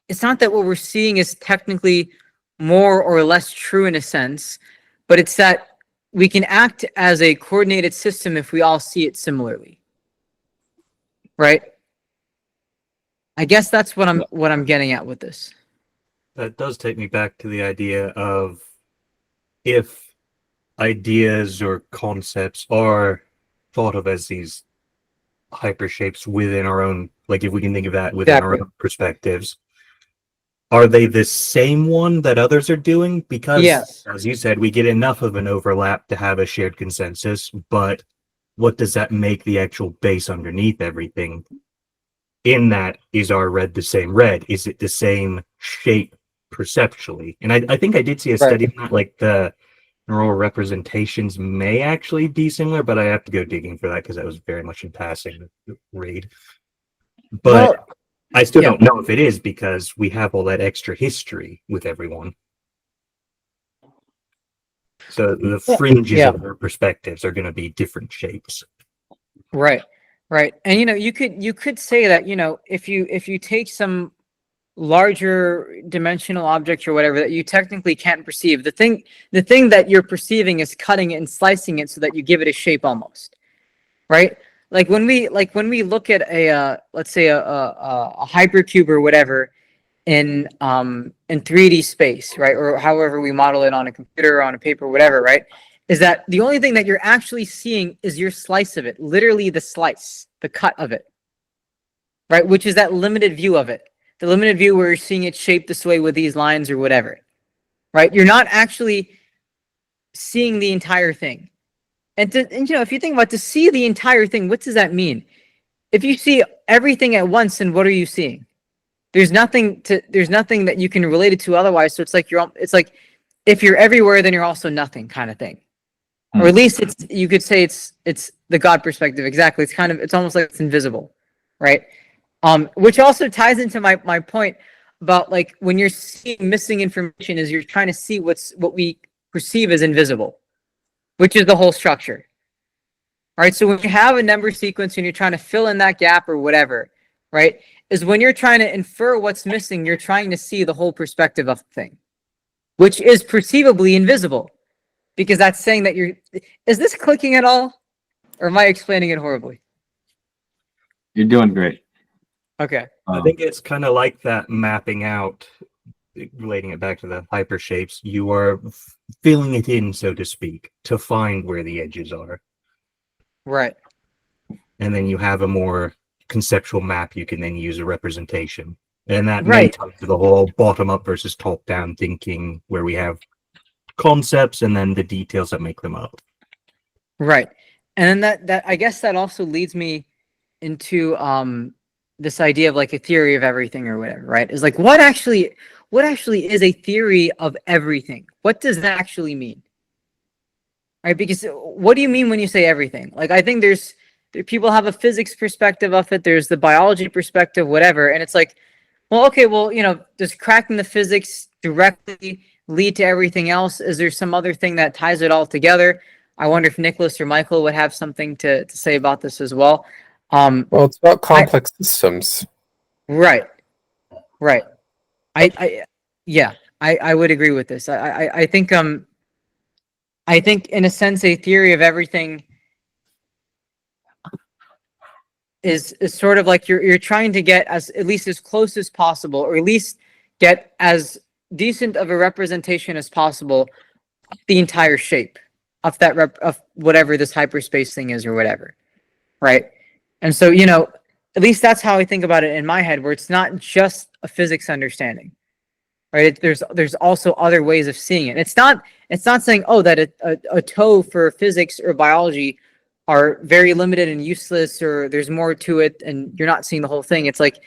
it's not that what we're seeing is technically more or less true in a sense, but it's that we can act as a coordinated system if we all see it similarly. Right? I guess that's what I'm getting at with this. That does take me back to the idea of if ideas or concepts are thought of as these hypershapes within our own, like if we can think of that within our own perspectives, are they the same one that others are doing? Because, yes, as you said, we get enough of an overlap to have a shared consensus, but what does that make the actual base underneath everything? in that, is our red the same red? Is it the same shape perceptually? And I think I did see a study on that, like the neural representations may actually be similar, but I have to go digging for that because that was very much in passing the read. But Well, I still yeah. don't know if it is because we have all that extra history with everyone. So the fringes Yeah. of their perspectives are going to be different shapes. Right. Right. And you could say that, if you take some larger dimensional object or whatever that you technically can't perceive, the thing that you're perceiving is cutting it and slicing it so that you give it a shape almost. Right? Like when we look at a let's say a hypercube or whatever in 3D space, right? Or however we model it on a computer or on a paper, whatever, right? Is that the only thing that you're actually seeing is your slice of it, literally the slice, the cut of it, right? Which is that limited view of it, the limited view where you're seeing it shaped this way with these lines or whatever, right? You're not actually seeing the entire thing. And if you think about to see the entire thing, what does that mean? If you see everything at once, then what are you seeing? There's nothing that you can relate it to otherwise. So it's like if you're everywhere, then you're also nothing kind of thing. Or at least you could say it's the God perspective. Exactly. It's almost like it's invisible, right? Which also ties into my point about like when you're seeing missing information is you're trying to see what we perceive as invisible, which is the whole structure. Right? So when you have a number sequence and you're trying to fill in that gap or whatever, right? Is when you're trying to infer what's missing, you're trying to see the whole perspective of the thing, which is perceivably invisible. Because that's saying that is this clicking at all? Or am I explaining it horribly? You're doing great. Okay. I think it's kind of like that mapping out, relating it back to the hyper shapes. You are filling it in, so to speak, to find where the edges are. Right. And then you have a more conceptual map you can then use a representation. And that may tie to the whole bottom up versus top down thinking where we have concepts and then the details that make them up. Right. And then that I guess that also leads me into this idea of like a theory of everything or whatever, right? Is like what actually is a theory of everything? What does that actually mean? Right? Because what do you mean when you say everything? Like I think people have a physics perspective of it, there's the biology perspective, whatever, and it's like, well, okay, well, does cracking the physics directly lead to everything else? Is there some other thing that ties it all together? I wonder if Nicholas or Michael would have something to say about this as well. Well, it's about complex systems. Right. I would agree with this. I think in a sense a theory of everything is sort of like you're trying to get at least as close as possible, or at least get as decent of a representation as possible of the entire shape of that of whatever this hyperspace thing is or whatever, right? And so at least that's how I think about it in my head, where it's not just a physics understanding, right? There's also other ways of seeing it. It's not saying that a toe for physics or biology are very limited and useless, or there's more to it and you're not seeing the whole thing. It's like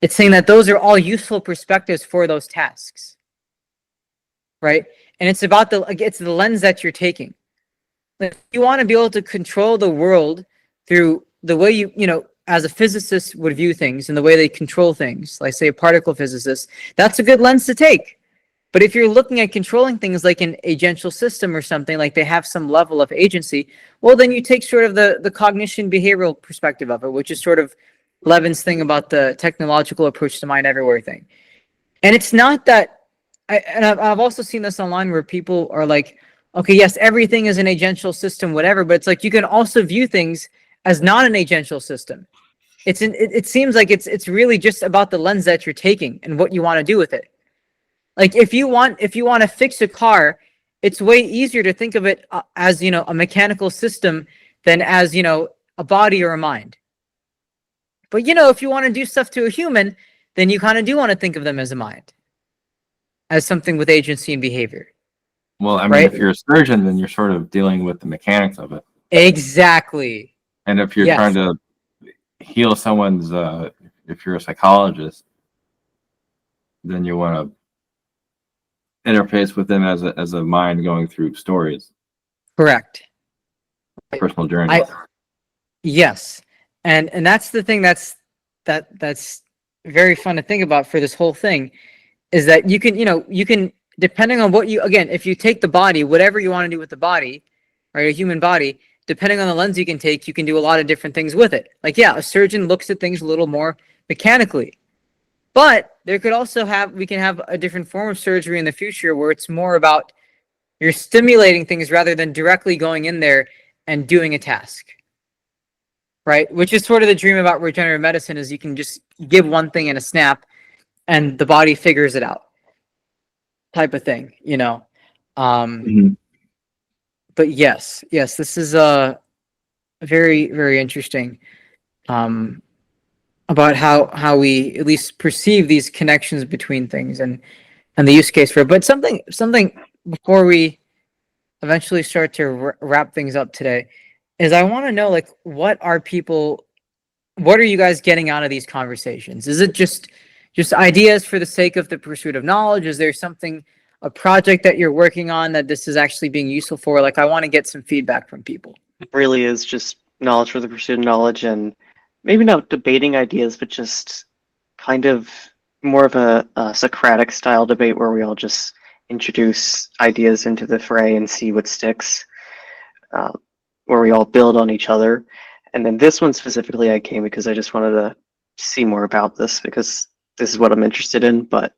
it's saying that those are all useful perspectives for those tasks, right? And it's about it's the lens that you're taking. Like, you want to be able to control the world through the way you as a physicist would view things and the way they control things, like say a particle physicist, that's a good lens to take. But if you're looking at controlling things like an agential system or something, like they have some level of agency, well, then you take sort of the cognition behavioral perspective of it, which is sort of Levin's thing about the technological approach to mind everywhere thing. And it's not that, I've also seen this online where people are like, okay, yes, everything is an agential system, whatever, but it's like you can also view things as not an agential system. It seems like it's really just about the lens that you're taking and what you want to do with it. Like if you want to fix a car, it's way easier to think of it as a mechanical system than as a body or a mind. But if you want to do stuff to a human, then you kind of do want to think of them as a mind, as something with agency and behavior. Well, I mean, right? If you're a surgeon, then you're sort of dealing with the mechanics of it. Exactly. And if you're trying to heal someone's, if you're a psychologist, then you want to interface with them as a mind going through stories, Correct. personal journeys. Yes, and that's the thing that's very fun to think about for this whole thing, is that you can depending on what you, again, if you take the body, whatever you want to do with the body, right, a human body, depending on the lens you can take, you can do a lot of different things with it. Like, yeah, a surgeon looks at things a little more mechanically, but we can have a different form of surgery in the future where it's more about you're stimulating things rather than directly going in there and doing a task. Right? Which is sort of the dream about regenerative medicine, is you can just give one thing in a snap and the body figures it out, type of thing, But yes, this is very, very interesting about how we at least perceive these connections between things and the use case for it. But something before we eventually start to wrap things up today is I want to know, like, what are you guys getting out of these conversations? Is it just ideas for the sake of the pursuit of knowledge? Is there a project that you're working on that this is actually being useful for? Like, I want to get some feedback from people. It really is just knowledge for the pursuit of knowledge, and maybe not debating ideas, but just kind of more of a Socratic style debate where we all just introduce ideas into the fray and see what sticks, where we all build on each other. And then this one specifically, I came because I just wanted to see more about this, because this is what I'm interested in, but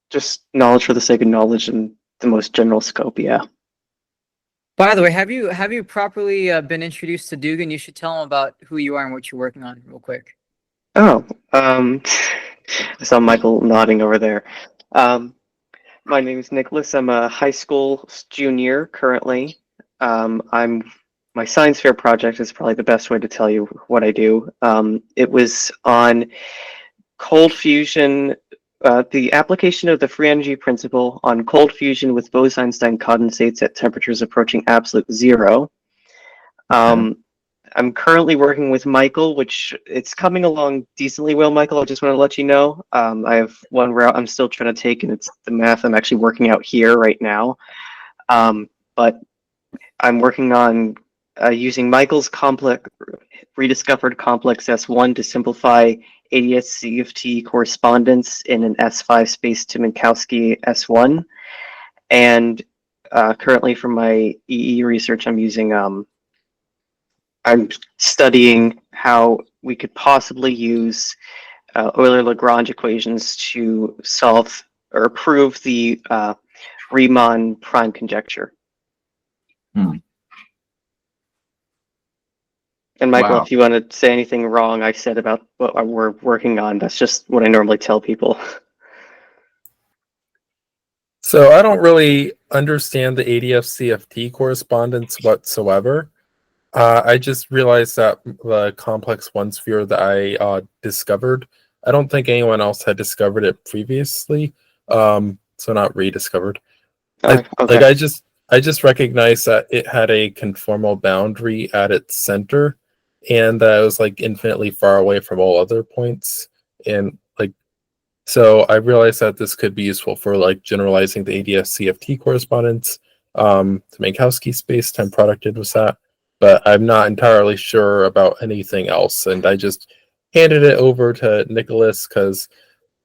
just knowledge for the sake of knowledge in the most general scope, yeah. By the way, have you properly been introduced to Dugan? You should tell him about who you are and what you're working on real quick. Oh, I saw Michael nodding over there. My name is Nicholas. I'm a high school junior currently. My science fair project is probably the best way to tell you what I do. It was on cold fusion, the application of the free energy principle on cold fusion with Bose-Einstein condensates at temperatures approaching absolute zero. I'm currently working with Michael, which it's coming along decently well, Michael. I just want to let you know. I have one route I'm still trying to take, and it's the math I'm actually working out here right now. But I'm working on using Michael's rediscovered complex S1 to simplify ADS-CFT correspondence in an S5 space to Minkowski S1. And currently for my EE research, I'm studying how we could possibly use Euler-Lagrange equations to solve or prove the Riemann prime conjecture. And Michael, Wow. if you want to say anything wrong I said about what we're working on, that's just what I normally tell people. So I don't really understand the ADF-CFT correspondence whatsoever. I just realized that the complex one sphere that I discovered, I don't think anyone else had discovered it previously, so not rediscovered. Okay. Like I just recognized that it had a conformal boundary at its center, and that it was like infinitely far away from all other points, and like so I realized that this could be useful for like generalizing the ADS-CFT correspondence to Minkowski space-time producted with that. But I'm not entirely sure about anything else, and I just handed it over to Nicholas because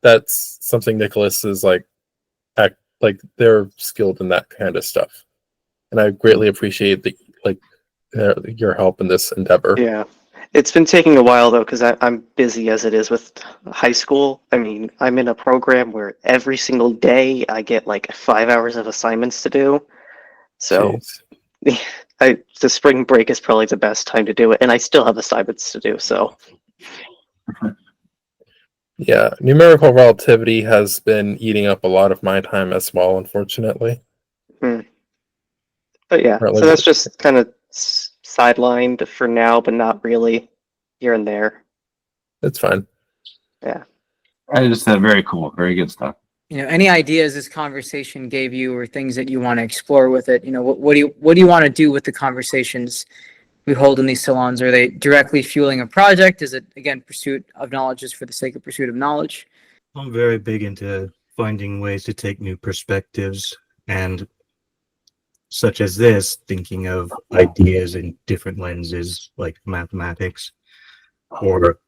that's something Nicholas is like they're skilled in that kind of stuff, and I greatly appreciate your help in this endeavor. Yeah, it's been taking a while though, because I'm busy as it is with high school. I mean, I'm in a program where every single day I get like 5 hours of assignments to do. So the spring break is probably the best time to do it, and I still have assignments to do. So yeah, numerical relativity has been eating up a lot of my time as well, unfortunately. but yeah, Or at so least- that's just kind of sidelined for now, but not really here and there. It's fine. Yeah. I just said very cool, very good stuff. Any ideas this conversation gave you, or things that you want to explore with it? What do you want to do with the conversations we hold in these salons? Are they directly fueling a project? Is it, again, pursuit of knowledge just for the sake of pursuit of knowledge? I'm very big into finding ways to take new perspectives, and such as this, thinking of ideas in different lenses like mathematics, or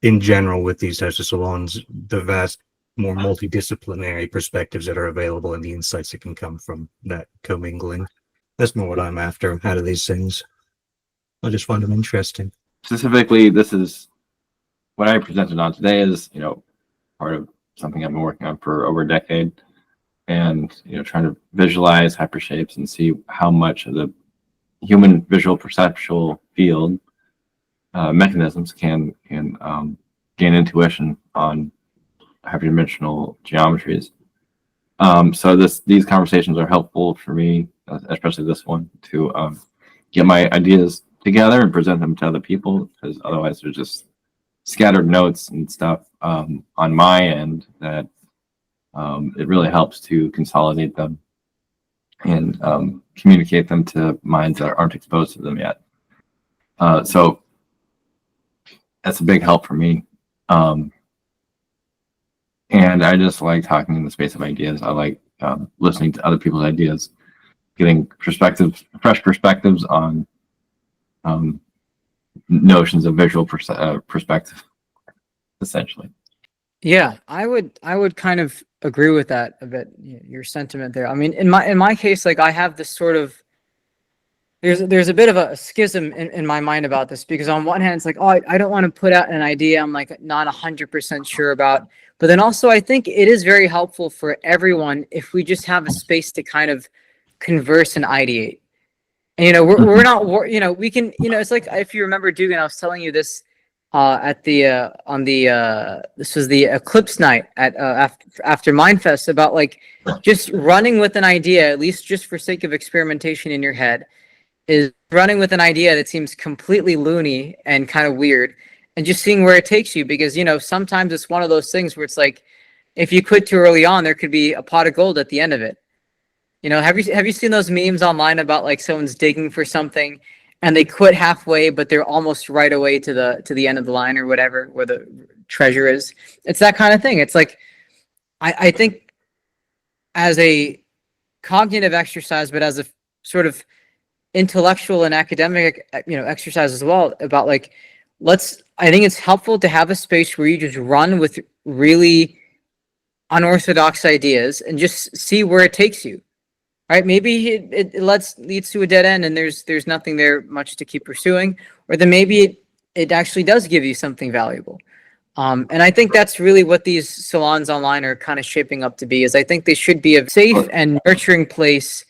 in general with these types of salons, the vast more multidisciplinary perspectives that are available and the insights that can come from that commingling. That's more what I'm after out of these things. I just find them interesting. Specifically, this is what I presented on today is, part of something I've been working on for over a decade, and, trying to visualize hypershapes and see how much of the human visual perceptual field mechanisms can gain intuition on hyperdimensional geometries. So these conversations are helpful for me, especially this one, to get my ideas together and present them to other people, because otherwise they're just scattered notes and stuff on my end that it really helps to consolidate them and communicate them to minds that aren't exposed to them yet. So that's a big help for me. And I just like talking in the space of ideas. I like listening to other people's ideas, getting fresh perspectives on notions of visual perspective, essentially. Yeah, I would kind of agree with that a bit, your sentiment there. I mean, in my case, like I have this sort of, there's a bit of a schism in my mind about this, because on one hand, it's like, oh, I don't want to put out an idea I'm like not 100% sure about. But then also I think it is very helpful for everyone if we just have a space to kind of converse and ideate. And, we're not, we can, it's like, if you remember, Dugan, I was telling you this at the this was the eclipse night at after Mindfest, about like just running with an idea, at least just for sake of experimentation in your head, is running with an idea that seems completely loony and kind of weird, and just seeing where it takes you. Because sometimes it's one of those things where it's like, if you quit too early on, there could be a pot of gold at the end of it. Have you seen those memes online about like someone's digging for something and they quit halfway, but they're almost right away to the end of the line or whatever, where the treasure is? It's that kind of thing. It's like, I think as a cognitive exercise, but as a sort of intellectual and academic, exercise as well, about like, I think it's helpful to have a space where you just run with really unorthodox ideas and just see where it takes you. Right? Maybe it leads to a dead end and there's nothing there much to keep pursuing, or then maybe it actually does give you something valuable. And I think that's really what these salons online are kind of shaping up to be, is I think they should be a safe and nurturing place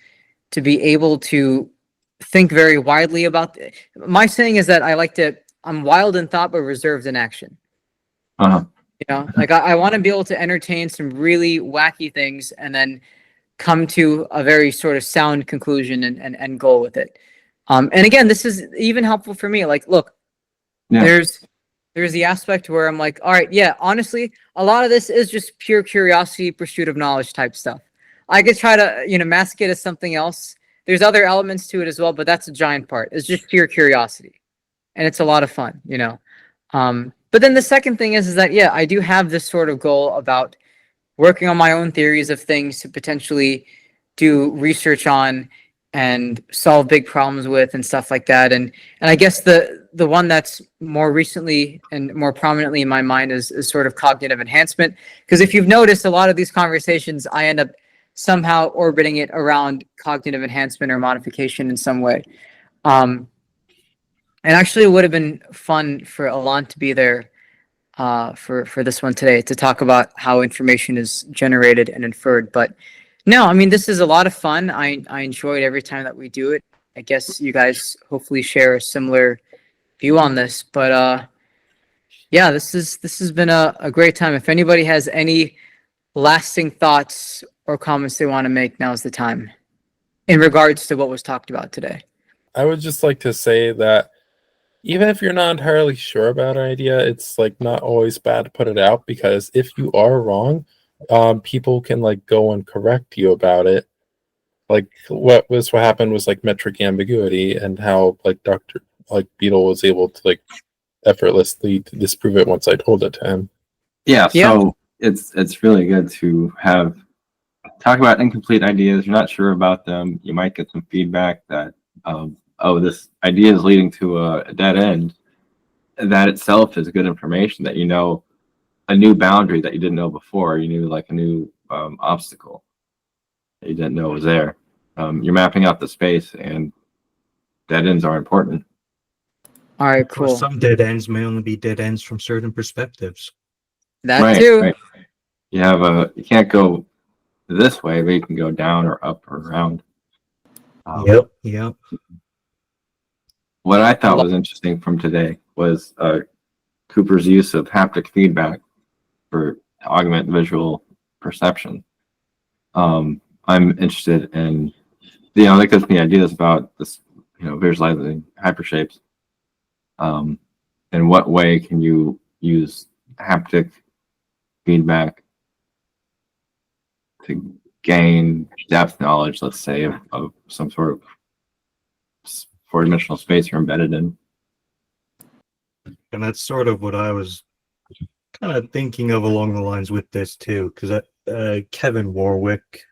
to be able to think very widely about. My saying is that I'm wild in thought, but reserved in action. Like I want to be able to entertain some really wacky things and then come to a very sort of sound conclusion and goal with it. And again, this is even helpful for me. Like, look, there's the aspect where I'm like, all right, yeah, honestly, a lot of this is just pure curiosity, pursuit of knowledge type stuff. I could try to, mask it as something else. There's other elements to it as well, but that's a giant part. It's just pure curiosity. And it's a lot of fun, But then the second thing is that, yeah, I do have this sort of goal about working on my own theories of things to potentially do research on and solve big problems with and stuff like that. And I guess the one that's more recently and more prominently in my mind is sort of cognitive enhancement. Because if you've noticed, a lot of these conversations, I end up somehow orbiting it around cognitive enhancement or modification in some way. And actually, it would have been fun for Alon to be there for this one today to talk about how information is generated and inferred. But no, I mean, this is a lot of fun. I enjoy it every time that we do it. I guess you guys hopefully share a similar view on this. But yeah, this has been a great time. If anybody has any lasting thoughts or comments they want to make, now's the time in regards to what was talked about today. I would just like to say that even if you're not entirely sure about an idea, it's like not always bad to put it out, because if you are wrong, people can like go and correct you about it. Like what happened was like metric ambiguity, and how like like Beetle was able to like effortlessly disprove it once I told it to him. Yeah, Yeah. so it's really good to talk about incomplete ideas. You're not sure about them. You might get some feedback that, oh, this idea is leading to a dead end. That itself is good information that you know a new boundary that you didn't know before. You knew like a new obstacle that you didn't know was there. You're mapping out the space, and dead ends are important. All right, Or cool. some dead ends may only be dead ends from certain perspectives. That Right, too. right. You can't go this way, but you can go down or up or around. Yep. What I thought was interesting from today was Cooper's use of haptic feedback for augment visual perception. I'm interested in, that gives me ideas about this, visualizing hypershapes. In what way can you use haptic feedback to gain depth knowledge, let's say, of some sort of four-dimensional space you're embedded in? And that's sort of what I was kind of thinking of along the lines with this too, because Kevin Warwick,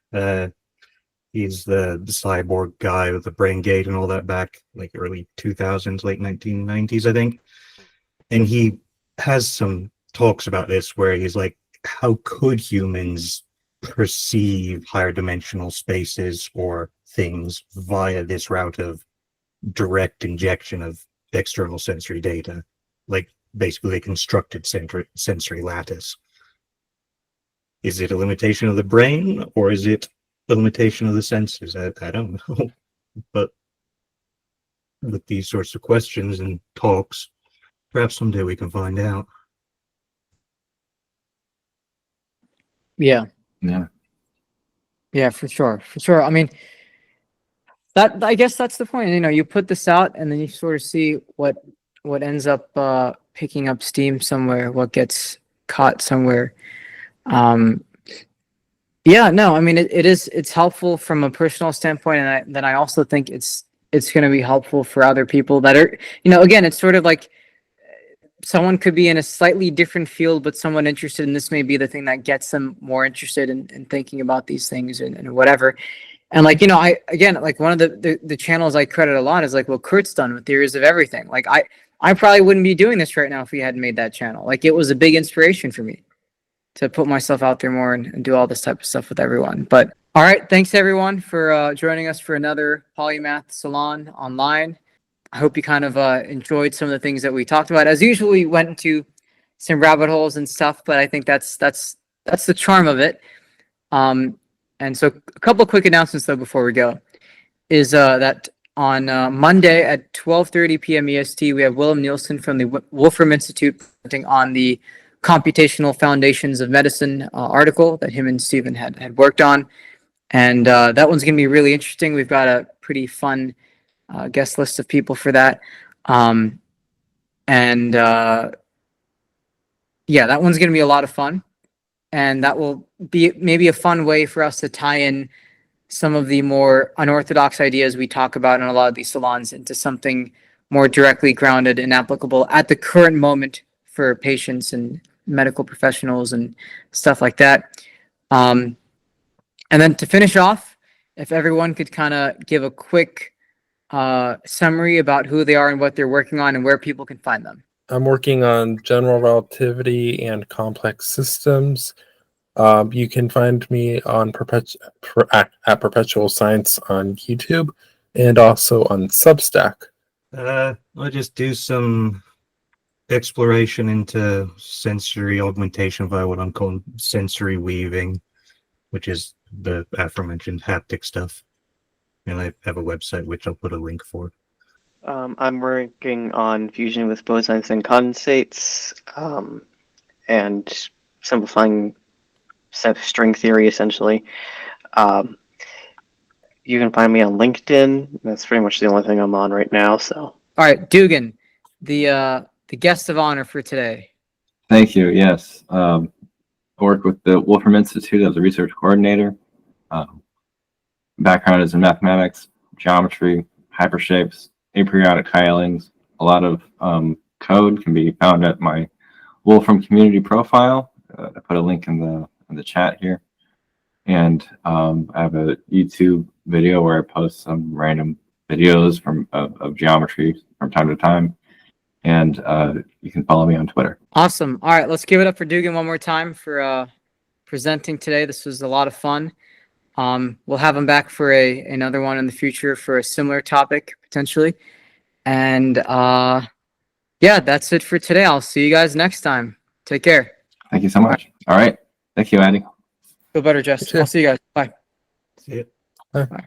he's the cyborg guy with the brain gate and all that back like early 2000s, late 1990s, I think. And he has some talks about this where he's like, how could humans perceive higher dimensional spaces or things via this route of direct injection of external sensory data, like basically a constructed sensory lattice? Is it a limitation of the brain, or is it a limitation of the senses? I don't know. But with these sorts of questions and talks, perhaps someday we can find out. Yeah. Yeah. Yeah, for sure. For sure. I mean, I guess that's the point. You put this out and then you sort of see what ends up picking up steam somewhere, what gets caught somewhere. Yeah, no, I mean it's helpful from a personal standpoint, and then I also think it's going to be helpful for other people that are, again, it's sort of like someone could be in a slightly different field, but someone interested in this may be the thing that gets them more interested in thinking about these things and whatever. And like, I, again, like one of the channels I credit a lot is like what Kurt's done with Theories of Everything. Like I probably wouldn't be doing this right now if we hadn't made that channel. Like it was a big inspiration for me to put myself out there more and do all this type of stuff with everyone. But all right, thanks everyone for joining us for another Polymath Salon online. I hope you kind of enjoyed some of the things that we talked about. As usual, we went into some rabbit holes and stuff, but I think that's the charm of it. And so a couple of quick announcements though before we go is that on Monday at 12:30 p.m. EST, we have Willem Nielsen from the Wolfram Institute presenting on the Computational Foundations of Medicine article that him and Stephen had worked on. And that one's going to be really interesting. We've got a pretty fun guest list of people for that. Yeah, that one's going to be a lot of fun. And that will be maybe a fun way for us to tie in some of the more unorthodox ideas we talk about in a lot of these salons into something more directly grounded and applicable at the current moment for patients and medical professionals and stuff like that. And then to finish off, if everyone could kind of give a quick summary about who they are and what they're working on and where people can find them. I'm working on general relativity and complex systems. You can find me on at Perpetual Science on YouTube and also on Substack. I just do some exploration into sensory augmentation via what I'm calling sensory weaving, which is the aforementioned haptic stuff. And I have a website which I'll put a link for. I'm working on fusion with bosons and condensates, and simplifying string theory, essentially. You can find me on LinkedIn. That's pretty much the only thing I'm on right now. So, All right, Dugan, the guest of honor for today. Thank you. Yes. I work with the Wolfram Institute as a research coordinator. Background is in mathematics, geometry, hypershapes, aperiodic tilings, a lot of code can be found at my Wolfram community profile. I put a link in the chat here, and I have a YouTube video where I post some random videos of geometry from time to time, and you can follow me on Twitter. Awesome. All right, let's give it up for Dugan one more time for presenting today. This was a lot of fun. We'll have him back for another one in the future for a similar topic potentially. And yeah, that's it for today. I'll see you guys next time. Take care. Thank you so much. All right. Thank you, Addy. Feel better, Jess. You too. I'll see you guys. Bye. See ya. Bye. Bye.